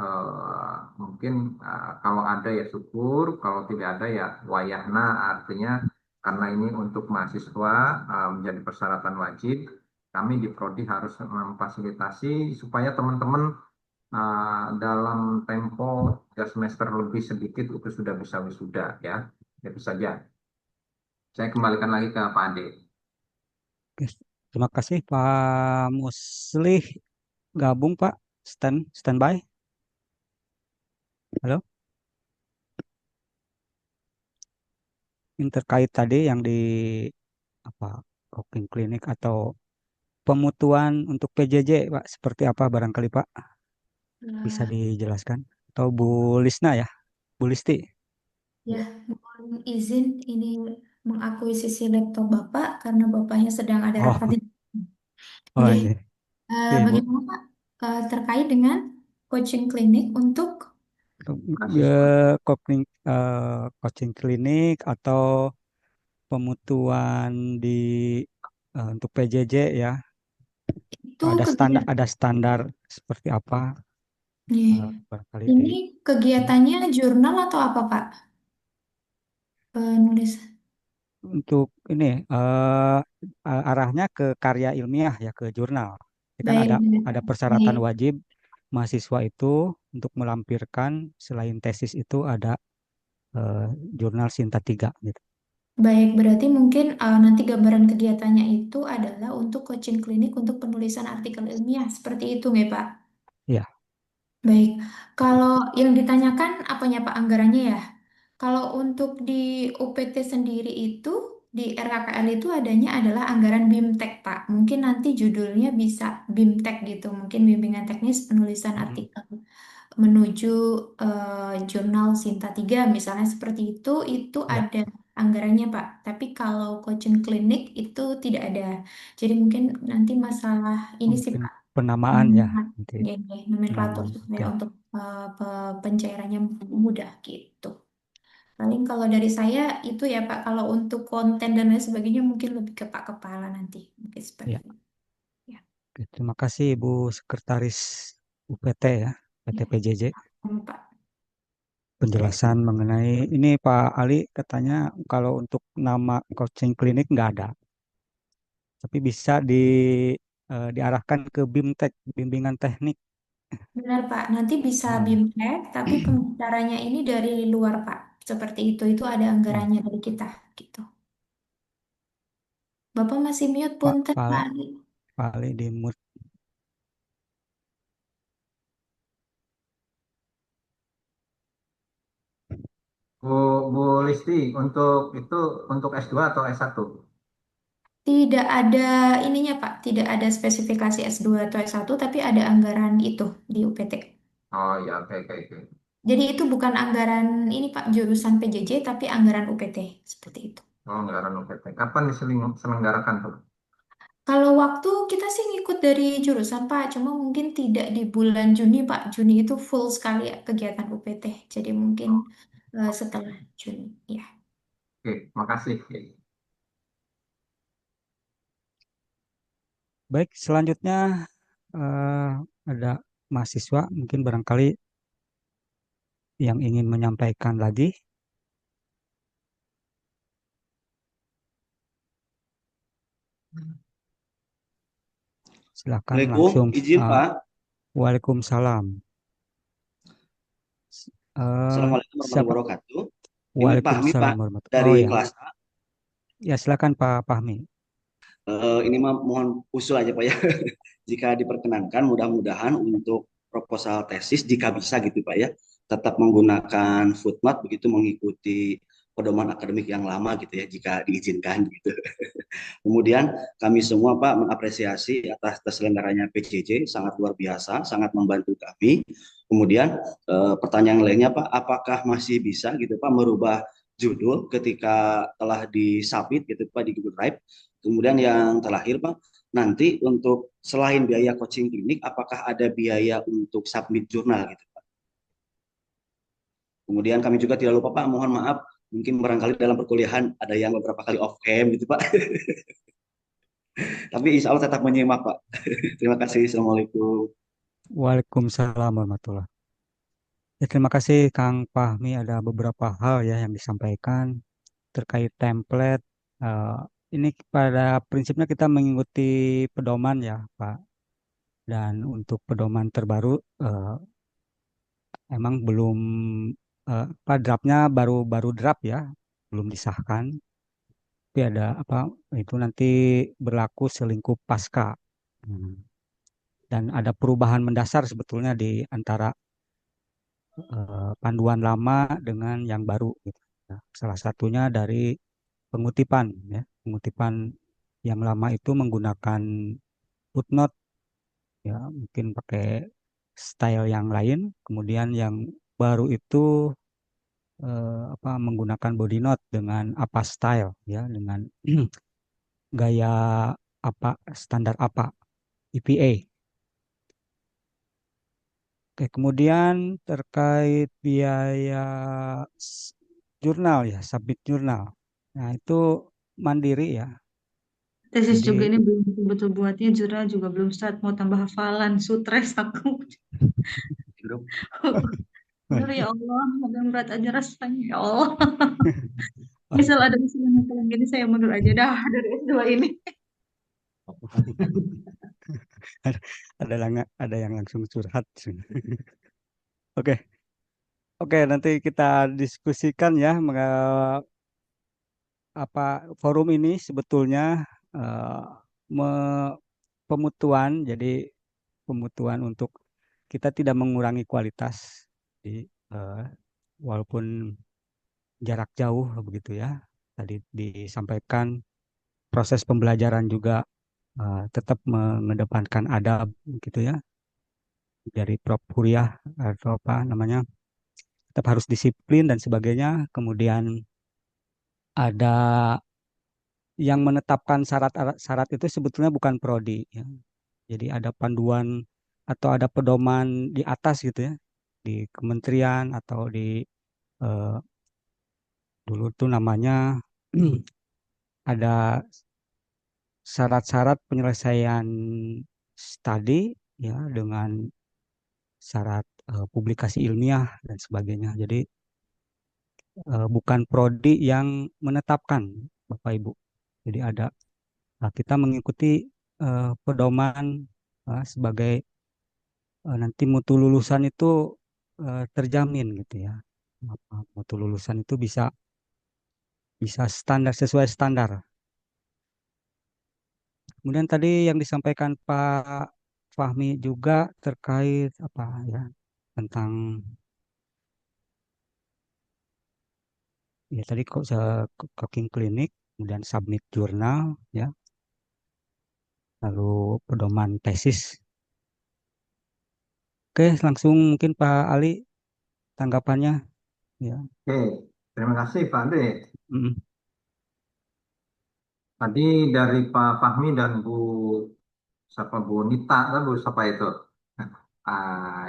Mungkin kalau ada ya syukur, kalau tidak ada ya wayahna artinya karena ini untuk mahasiswa menjadi persyaratan wajib kami di Prodi harus memfasilitasi supaya teman-teman dalam tempo 3 semester lebih sedikit itu sudah bisa wisuda ya. Itu saja. Saya kembalikan lagi ke Pak Ade. Oke, terima kasih Pak Muslih. Gabung Pak, standby. Halo, ini terkait tadi yang di apa cooking clinic atau pemutuan untuk PJJ Pak, seperti apa barangkali Pak bisa Nah, dijelaskan? Atau Bu Lisna ya, Bu Listi? ya, mohon izin ini mengakuisisi laptop Bapak karena Bapaknya sedang ada rapat Oh, di. oh Oke, ini, ini Bu. bagaimana Pak terkait dengan coaching klinik untuk Mahasiswa. Coaching, coaching klinik atau pemutuan di untuk PJJ ya, itu ada kegiatan standar seperti apa barangkali di ini kegiatannya jurnal atau apa Pak? Penulis untuk ini arahnya ke karya ilmiah ya ke jurnal. Ini kan baik. ada persyaratan wajib mahasiswa itu untuk melampirkan selain tesis itu ada eh, jurnal Sinta 3 gitu. Baik, berarti mungkin nanti gambaran kegiatannya itu adalah untuk coaching klinik untuk penulisan artikel ilmiah. Seperti itu nggak, Pak? Ya, Baik, kalau yang ditanyakan apanya Pak anggarannya ya? Kalau untuk di UPT sendiri itu, di RKKL itu adanya adalah anggaran BIMTEK Pak. Mungkin nanti judulnya bisa BIMTEK gitu, mungkin bimbingan teknis penulisan mm, artikel menuju jurnal Sinta 3 misalnya seperti itu ya ada anggarannya Pak. Tapi kalau coaching klinik itu tidak ada. Jadi mungkin nanti masalah ini sih mungkin Pak. penamaan ya Nomenklatur, nanti ya, ya, nomenklatur penamaan. supaya Oke, untuk pencairannya mudah gitu. Paling kalau dari saya itu ya Pak, kalau untuk konten dan lain sebagainya mungkin lebih ke Pak Kepala nanti. Mungkin seperti ya. itu. Ya, Oke, terima kasih Ibu Sekretaris UPT ya, PT ya, PJJ. sama Pak. Penjelasan mengenai ini Pak Ali katanya kalau untuk nama coaching klinik nggak ada, tapi bisa diarahkan ke BIMTEK, bimbingan teknik. Benar Pak, nanti bisa Oh, BIMTEK, tapi pembicaranya ini dari luar Pak. Seperti itu ada oh, anggarannya dari kita gitu. Bapak masih mute Pak punten Pak Pak Ali, Ali. Pak Ali di mute. Bu, Bu Listi, untuk itu untuk S2 atau S1? Tidak ada ininya Pak, tidak ada spesifikasi S2 atau S1, tapi ada anggaran itu di UPT. Oh ya, oke, oke, oke. Jadi itu bukan anggaran ini Pak, jurusan PJJ, tapi anggaran UPT. Seperti itu. Oh, anggaran UPT. Kapan diselenggarakan tuh? Kalau waktu kita sih ngikut dari jurusan Pak, cuma mungkin tidak di bulan Juni Pak. Juni itu full sekali ya kegiatan UPT. Jadi mungkin Oke, setelah Juni. Ya, oke, makasih. Baik, selanjutnya eh, ada mahasiswa mungkin barangkali yang ingin menyampaikan lagi. Silakan Assalamualaikum, langsung. izin eh, Pak. Waalaikumsalam. Eh, Assalamualaikum warahmatullahi siapa? wabarakatuh. Ini Fahmi Pak Waalaikumsalam warahmatullahi. dari Oh ya, kelas A. ya silakan Pak Fahmi. Ini mah mohon usul aja Pak ya. Jika diperkenankan, mudah-mudahan untuk proposal tesis jika bisa gitu Pak ya, tetap menggunakan footnote begitu mengikuti pedoman akademik yang lama gitu ya, jika diizinkan gitu. Kemudian kami semua Pak mengapresiasi atas terselenggaranya PJJ, sangat luar biasa, sangat membantu kami. Kemudian pertanyaan lainnya Pak, apakah masih bisa gitu Pak merubah judul ketika telah disubmit gitu Pak di Google Drive. Kemudian yang terakhir Pak, nanti untuk selain biaya coaching klinik, apakah ada biaya untuk submit jurnal gitu Pak. Kemudian kami juga tidak lupa Pak, mohon maaf, mungkin barangkali dalam perkuliahan ada yang beberapa kali off cam gitu Pak. Tapi insya Allah tetap menyimak Pak. Terima kasih. Assalamualaikum. Waalaikumsalam warahmatullahi. Ya, terima kasih Kang Fahmi. Ada beberapa hal ya yang disampaikan terkait template. Eh, ini pada prinsipnya kita mengikuti pedoman ya, Pak. Dan untuk pedoman terbaru emang belum apa draftnya baru baru draft ya, belum disahkan. Tapi ada apa itu nanti berlaku selingkuh pasca. Hmm. Dan ada perubahan mendasar sebetulnya di antara panduan lama dengan yang baru gitu. Nah, salah satunya dari pengutipan ya. Pengutipan yang lama itu menggunakan footnote ya, mungkin pakai style yang lain. Kemudian yang baru itu apa menggunakan body note dengan apa style ya, dengan gaya apa standar apa EPA. Oke, kemudian terkait biaya jurnal ya, submit jurnal. Nah, itu mandiri ya. Tesis juga Jadi ini belum betul-betul buatnya, jurnal juga belum start, mau tambah hafalan, stres aku. Aduh ya Allah, makin berat aja rasanya ya Allah. Misal ada usulan yang gini saya mundur aja dah dari S2 ini. ada yang langsung curhat. Oke, oke, nanti kita diskusikan ya apa forum ini sebetulnya eh, me- pemutuan, jadi pemutuan untuk kita tidak mengurangi kualitas di eh, walaupun jarak jauh begitu ya. Tadi disampaikan proses pembelajaran juga tetap mengedepankan adab gitu ya dari Prof. Huriah atau apa namanya tetap harus disiplin dan sebagainya. Kemudian ada yang menetapkan syarat itu sebetulnya bukan prodi ya. Jadi ada panduan atau ada pedoman di atas gitu ya di kementerian atau di eh, dulu tuh namanya ada syarat-syarat penyelesaian studi ya dengan syarat publikasi ilmiah dan sebagainya. Jadi bukan prodi yang menetapkan Bapak Ibu. Jadi ada kita mengikuti pedoman sebagai nanti mutu lulusan itu terjamin gitu ya. Mutu lulusan itu bisa bisa standar sesuai standar. Kemudian tadi yang disampaikan Pak Fahmi juga terkait apa ya tentang ya tadi kok cooking klinik, kemudian submit jurnal ya, lalu pedoman tesis. Oke, langsung mungkin Pak Ali tanggapannya ya. Oke, terima kasih Pak Ade. Mm. Tadi dari Pak Fahmi dan siapa Bu Nita, Bu siapa itu?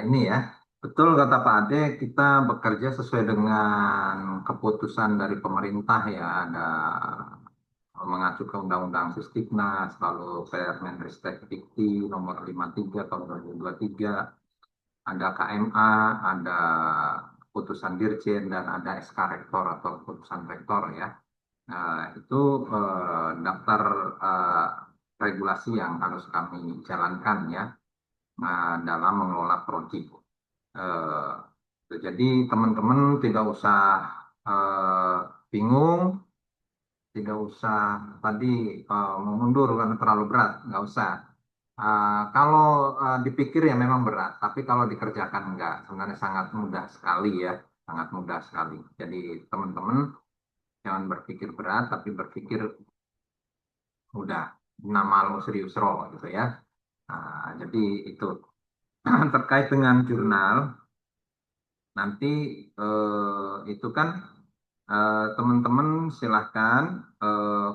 Ini ya, betul kata Pak Ade, kita bekerja sesuai dengan keputusan dari pemerintah ya, ada mengacu ke Undang-Undang Sistiknas, lalu Permenristek Dikti nomor 53 tahun 2023, ada KMA, ada keputusan Dirjen, dan ada SK Rektor atau keputusan Rektor ya. Nah, itu daftar eh, regulasi yang harus kami jalankan ya dalam mengelola prodi. Eh, jadi teman-teman tidak usah eh, bingung, tidak usah tadi mengundur karena terlalu berat, nggak usah. Kalau dipikir ya memang berat, tapi kalau dikerjakan enggak, sebenarnya sangat mudah sekali ya, sangat mudah sekali. Jadi teman-teman jangan berpikir berat, tapi berpikir mudah. Nama lo serius roh gitu ya. Jadi itu terkait dengan jurnal, nanti itu kan teman-teman silahkan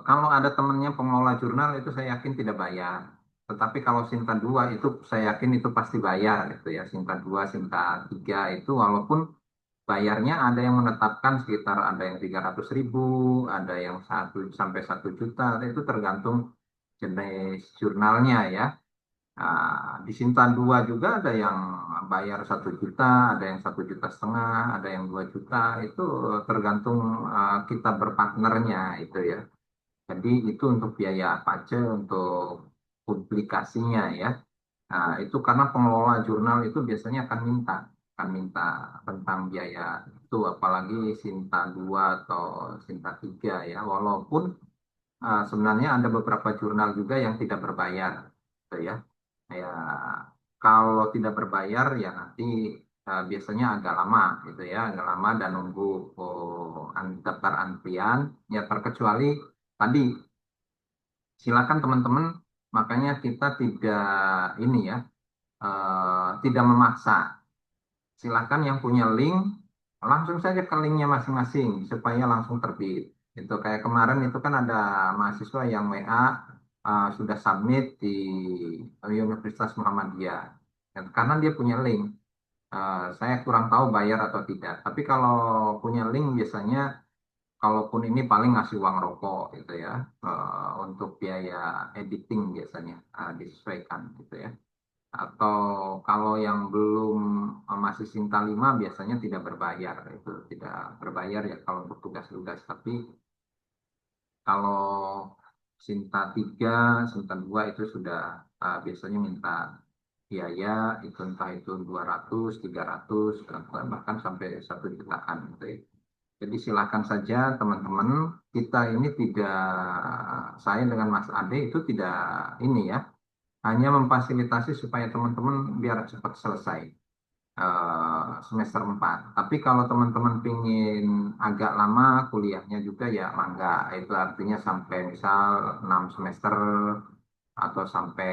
kalau ada temannya pengelola jurnal itu saya yakin tidak bayar. Tetapi kalau Sinta 2 itu saya yakin itu pasti bayar gitu ya. Sinta 2, Sinta 3 itu walaupun bayarnya ada yang menetapkan sekitar ada yang 300.000, ada yang 1 sampai 1 juta, itu tergantung jenis jurnalnya ya. Di Sinta 2 juga ada yang bayar 1 juta, ada yang 1,5 juta, ada yang 2 juta. Itu tergantung kita berpartnernya itu ya. Jadi itu untuk biaya pajak, untuk publikasinya ya. Itu karena pengelola jurnal itu biasanya akan minta tentang biaya itu, apalagi Sinta 2 atau Sinta 3 ya. Walaupun sebenarnya ada beberapa jurnal juga yang tidak berbayar, gitu ya. Ya, kalau tidak berbayar ya nanti biasanya agak lama gitu ya, agak lama dan nunggu daftar antrian. Ya terkecuali tadi silakan teman-teman, makanya kita tidak ini ya, tidak memaksa. Silakan yang punya link langsung saja ke linknya masing-masing supaya langsung terbit. Itu kayak kemarin itu kan ada mahasiswa yang WA sudah submit di Universitas Muhammadiyah. Dan karena dia punya link, saya kurang tahu bayar atau tidak. Tapi kalau punya link biasanya, kalaupun ini paling ngasih uang rokok gitu ya, untuk biaya editing biasanya disesuaikan gitu ya. Atau kalau yang belum masih Sinta 5 biasanya tidak berbayar, itu tidak berbayar ya kalau untuk tugas-tugas. Tapi kalau Sinta 3, Sinta 2 itu sudah biasanya minta biaya itu entah itu 200, 300, bahkan sampai 1 jutaan gitu ya. Jadi silakan saja teman-teman, kita ini tidak, saya dengan Mas Ade itu tidak ini ya, hanya memfasilitasi supaya teman-teman biar cepat selesai semester 4. Tapi kalau teman-teman pingin agak lama kuliahnya juga ya mangga, itu artinya sampai misal 6 semester atau sampai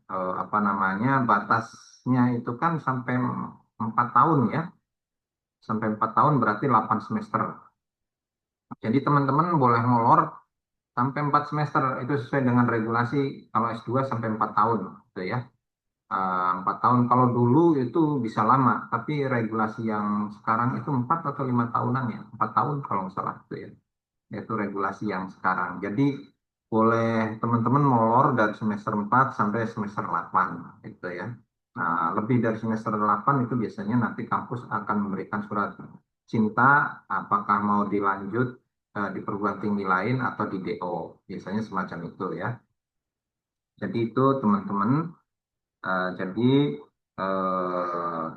apa namanya batasnya itu kan sampai 4 tahun ya, sampai 4 tahun berarti 8 semester. Jadi teman-teman boleh ngolor sampai 4 semester, itu sesuai dengan regulasi kalau S2 sampai 4 tahun gitu ya. 4 tahun kalau dulu itu bisa lama, tapi regulasi yang sekarang itu 4 atau 5 tahunan ya, 4 tahun kalau nggak salah itu ya, yaitu regulasi yang sekarang. Jadi boleh teman-teman molor dari semester 4 sampai semester 8 gitu ya. Nah, lebih dari semester 8 itu biasanya nanti kampus akan memberikan surat cinta apakah mau dilanjut di perguruan tinggi lain atau di DO. Biasanya semacam itu ya. Jadi itu teman-teman. Jadi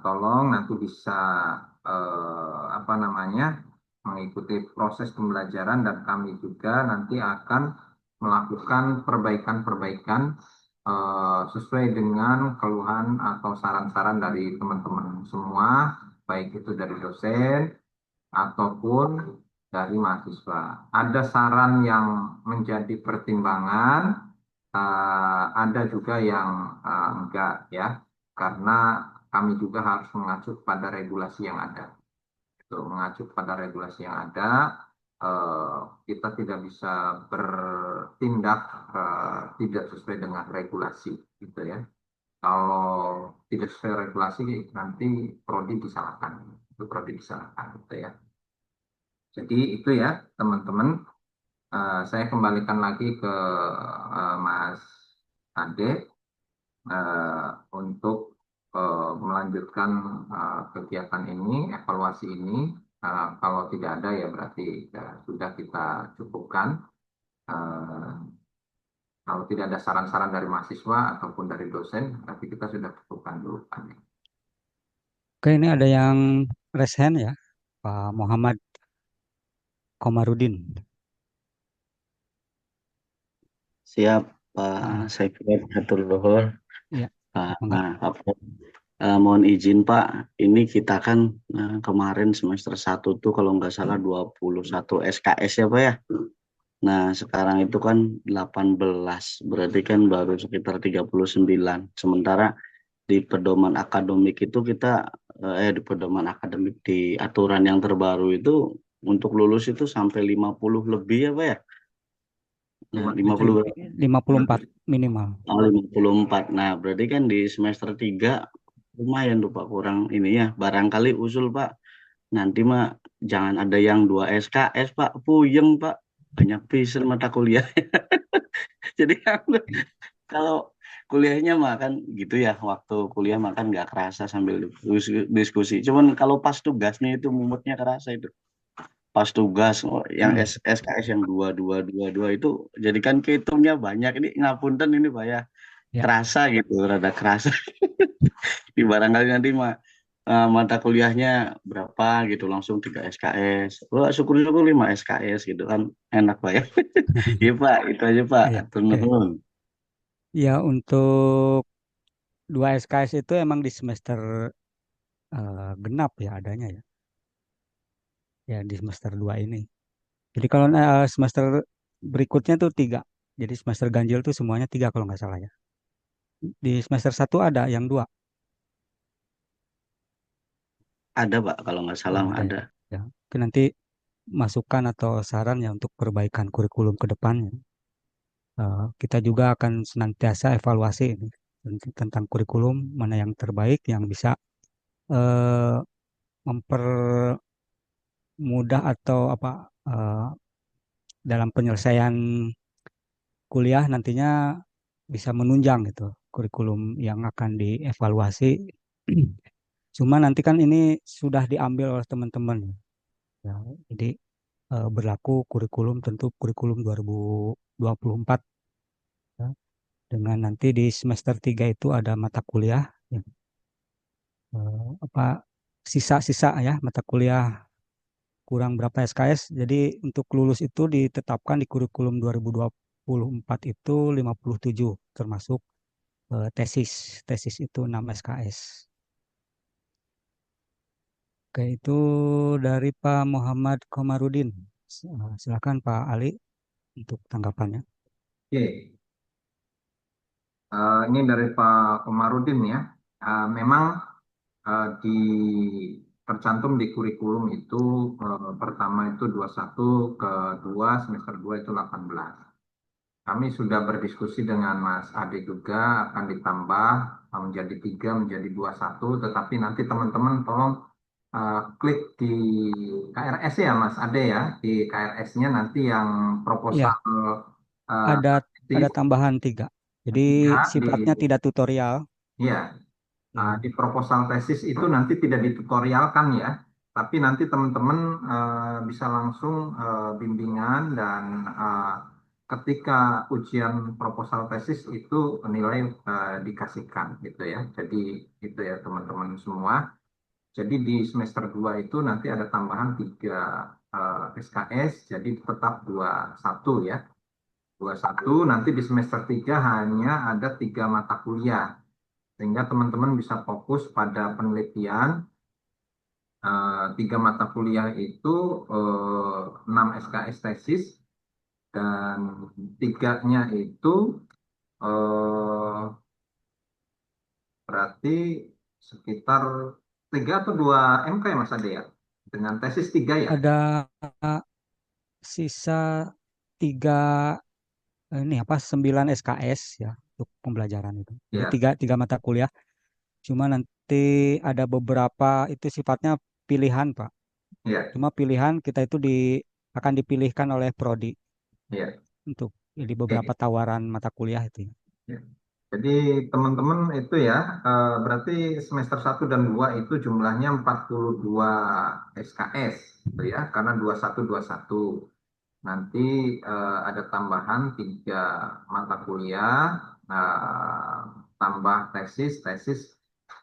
tolong nanti bisa apa namanya mengikuti proses pembelajaran dan kami juga nanti akan melakukan perbaikan-perbaikan sesuai dengan keluhan atau saran-saran dari teman-teman semua, baik itu dari dosen ataupun dari mahasiswa. Ada saran yang menjadi pertimbangan, ada juga yang enggak ya, karena kami juga harus mengacu pada regulasi yang ada. Itu mengacu pada regulasi yang ada, kita tidak bisa bertindak tidak sesuai dengan regulasi, gitu ya. Kalau tidak sesuai regulasi nanti prodi disalahkan, itu prodi disalahkan, gitu ya. Jadi itu ya teman-teman. Saya kembalikan lagi ke Mas Ade untuk melanjutkan kegiatan ini, evaluasi ini. Kalau tidak ada ya berarti ya, sudah kita cukupkan. Eh, Kalau tidak ada saran-saran dari mahasiswa ataupun dari dosen, berarti kita sudah cukupkan dulu. Oke, ini ada yang raise hand ya, Pak Muhammad Komarudin. Siap, Pak Saifullah Hatur Luhur. Iya, Pak, mangga. mohon izin Pak, ini kita kan kemarin semester 1 tuh kalau nggak salah 21 SKS ya Pak ya. Nah sekarang itu kan 18, berarti kan baru sekitar 39. Sementara di pedoman akademik itu kita, di pedoman akademik di aturan yang terbaru itu untuk lulus itu sampai 50 lebih ya Pak ya. Nah, 50 berapa? 54 minimal. Oh, 54. Nah, berarti kan di semester 3 lumayan tuh Pak, kurang ini ya. Barangkali usul Pak, nanti mah jangan ada yang 2 SKS Pak, puyeng Pak. Banyak pisan mata kuliah. Jadi kalau kuliahnya mah kan gitu ya, waktu kuliah mah kan nggak kerasa sambil diskusi. Cuman kalau pas tugasnya itu mumutnya kerasa itu. Pas tugas yang SKS yang 2 itu jadikan kehitungnya banyak. Ini ngapunten ini Pak ya. Ya. Kerasa gitu, rada kerasa. Di barangkali nanti mah mata kuliahnya berapa gitu langsung 3 SKS. Wah, syukur-syukur 5 SKS gitu kan enak Pak ya. Iya Pak, itu aja Pak. Iya, Turun-turun. Ya, untuk 2 SKS itu emang di semester genap ya adanya ya. Ya, di semester 2 ini. Jadi kalau semester berikutnya tuh 3. Jadi semester ganjil tuh semuanya 3 kalau nggak salah ya. Di semester 1 ada yang 2. Ada Pak, kalau nggak salah Ada ada. ya. Oke, nanti masukan atau saran ya untuk perbaikan kurikulum ke depannya. Kita juga akan senantiasa evaluasi ini tentang kurikulum mana yang terbaik yang bisa eh, mempermudah atau apa dalam penyelesaian kuliah nantinya bisa menunjang gitu kurikulum yang akan dievaluasi. Cuma nanti kan ini sudah diambil oleh teman-teman ya. Jadi berlaku kurikulum tentu kurikulum 2024 ya. Dengan nanti di semester 3 itu ada mata kuliah, ya, apa sisa-sisa ya mata kuliah kurang berapa SKS. Jadi untuk lulus itu ditetapkan di kurikulum 2024 itu 57 termasuk tesis. Tesis itu 6 SKS. Oke, itu dari Pak Muhammad Komarudin. Silakan Pak Ali untuk tanggapannya. Oke, ini dari Pak Komarudin ya. Memang di tercantum di kurikulum itu pertama itu 21, kedua semester 2 itu 18. Kami sudah berdiskusi dengan Mas Ade juga akan ditambah menjadi 3 menjadi 21, tetapi nanti teman-teman tolong klik di KRS ya Mas Ade ya, di KRS-nya nanti yang proposal Ya, ada aktif tambahan 3. Jadi 3 di sifatnya tidak tutorial. ya. Di proposal tesis itu nanti tidak ditutorialkan ya, tapi nanti teman-teman bisa langsung bimbingan dan ketika ujian proposal tesis itu nilai dikasihkan gitu ya. Jadi itu ya teman-teman semua. Jadi di semester 2 itu nanti ada tambahan 3 SKS, jadi tetap 21 ya. 21 nanti di semester 3 hanya ada 3 mata kuliah sehingga teman-teman bisa fokus pada penelitian. 3 mata kuliah itu 6 SKS tesis dan 3-nya itu eh, berarti sekitar 3 atau 2 MK ya Mas Ade ya, dengan tesis 3 ya. Ada sisa 3 ini apa 9 SKS ya untuk pembelajaran itu. Jadi Ya, tiga mata kuliah. Cuma nanti ada beberapa itu sifatnya pilihan, Pak. ya, Cuma pilihan kita itu akan dipilihkan oleh prodi ya. untuk di beberapa Oke. tawaran mata kuliah itu. Ya. Jadi teman-teman itu ya, berarti semester 1 dan 2 itu jumlahnya 42 SKS, gitu ya, karena 21 21. Nanti ada tambahan 3 mata kuliah, tambah tesis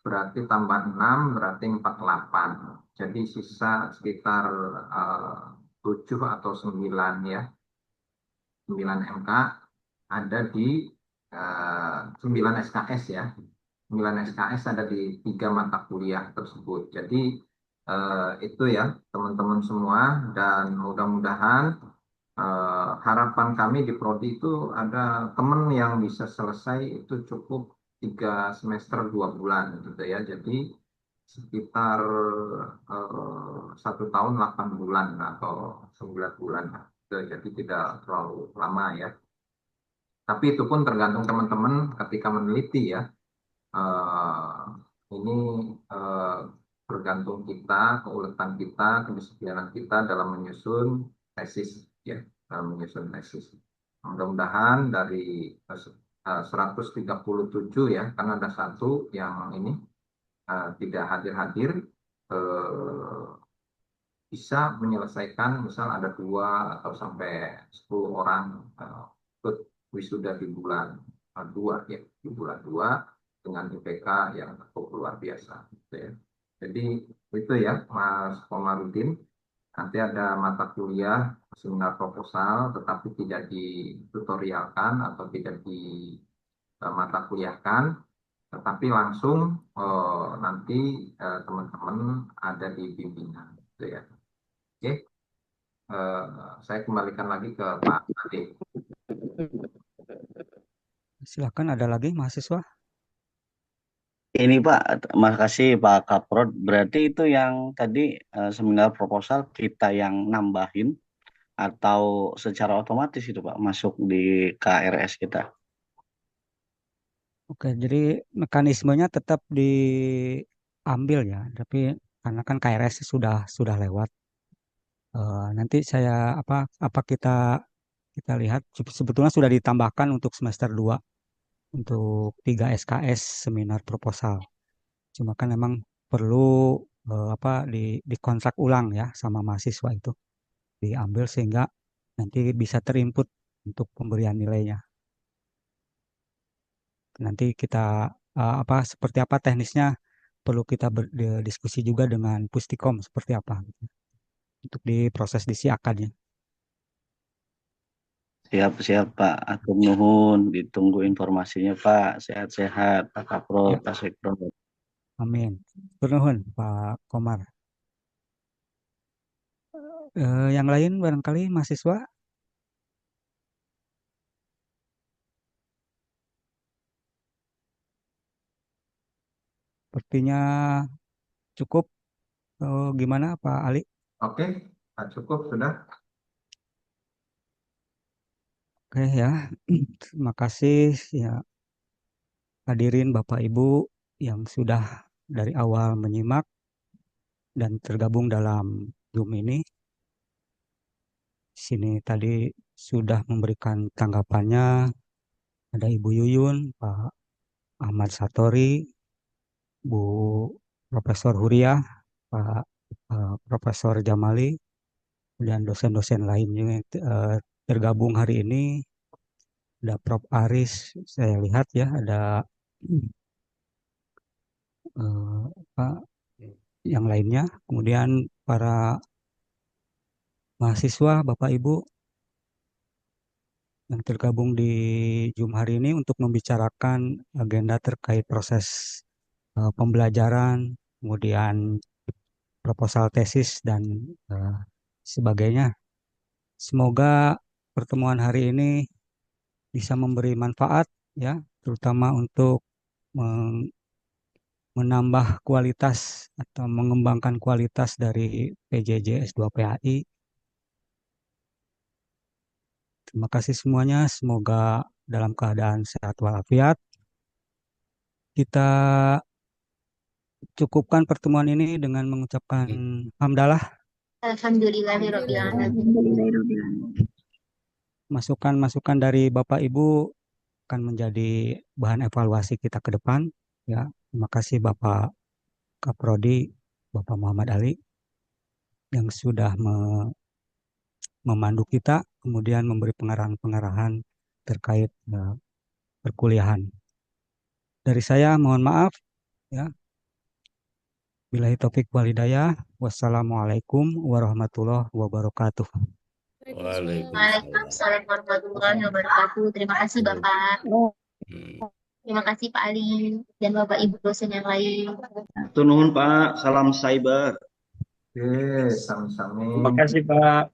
berarti tambah 6 berarti 48. Jadi sisa sekitar 7 atau 9 ya, 9 MK ada di 9 SKS ya. 9 SKS ada di 3 mata kuliah tersebut. Jadi itu ya teman-teman semua dan mudah-mudahan harapan kami di Prodi itu ada teman yang bisa selesai itu cukup 3 semester 2 bulan gitu ya. Jadi sekitar 1 tahun 8 bulan atau 9 bulan. Gitu. Jadi tidak terlalu lama ya. Tapi itu pun tergantung teman-teman ketika meneliti ya. Eh, ini eh, bergantung kita, keuletan kita, kedisiplinan kita dalam menyusun tesis ya, dalam menyusun tesis. Mudah-mudahan dari 137 ya, karena ada satu yang ini tidak hadir-hadir, eh, bisa menyelesaikan, misal ada 2 atau sampai 10 orang ikut wisuda di bulan 2 ya, di bulan 2 dengan IPK yang cukup luar biasa gitu ya. Jadi itu ya Mas Komarudin, nanti ada mata kuliah seminar proposal tetapi tidak ditutorialkan atau tidak di mata kuliahkan, tetapi langsung nanti teman-teman ada di bimbingan gitu ya. Oke, saya kembalikan lagi ke Pak Ade. Silakan ada lagi mahasiswa. Ini Pak, makasih Pak Kaprod. Berarti itu yang tadi seminar proposal kita yang nambahin atau secara otomatis itu Pak masuk di KRS kita. Oke, jadi mekanismenya tetap diambil ya, tapi karena kan KRS sudah lewat. Nanti saya apa kita lihat sebetulnya sudah ditambahkan untuk semester 2 untuk 3 SKS seminar proposal. Cuma kan memang perlu dikontrak ulang ya sama mahasiswa itu diambil sehingga nanti bisa terinput untuk pemberian nilainya. Nanti kita seperti apa teknisnya perlu kita berdiskusi juga dengan Pustikom seperti apa gitu, untuk diproses di siakannya. Siap-siap Pak, atur nuhun, ditunggu informasinya Pak. Sehat-sehat Pak Kaprod, Ya, Pak Sekprod. amin. Nuhun Pak Komar. Yang lain barangkali mahasiswa. Sepertinya cukup. Gimana Pak Ali? Oke, cukup sudah. Oke ya, terima kasih ya hadirin Bapak Ibu yang sudah dari awal menyimak dan tergabung dalam Zoom ini. Sini tadi sudah memberikan tanggapannya, ada Ibu Yuyun, Pak Ahmad Satori, Bu Profesor Huriah, Pak Profesor Jamali, dan dosen-dosen lainnya yang tergabung hari ini. Ada Prof. Aris, saya lihat ya, ada Pak yang lainnya. Kemudian para mahasiswa, Bapak Ibu yang tergabung di Zoom hari ini untuk membicarakan agenda terkait proses pembelajaran, kemudian proposal tesis dan eh, sebagainya. Semoga pertemuan hari ini bisa memberi manfaat ya, terutama untuk menambah kualitas atau mengembangkan kualitas dari PJJ S2 PAI. Terima kasih semuanya, semoga dalam keadaan sehat walafiat. Kita cukupkan pertemuan ini dengan mengucapkan hamdalah. Alhamdulillahirobbilalamin. Masukan-masukan dari Bapak Ibu akan menjadi bahan evaluasi kita ke depan. Ya, terima kasih Bapak Kaprodi, Bapak Muhammad Ali yang sudah memandu kita, kemudian memberi pengarahan-pengarahan terkait perkuliahan. Dari saya mohon maaf ya. Billahi taufik wal hidayah. Wassalamualaikum warahmatullahi wabarakatuh. Waalaikumsalam warahmatullahi wabarakatuh. Terima kasih Bapak. Terima kasih Pak Ali dan Bapak Ibu dosen yang lain. Atur nuhun Pak, salam cyber. Oke, sami-sami. Terima kasih Pak.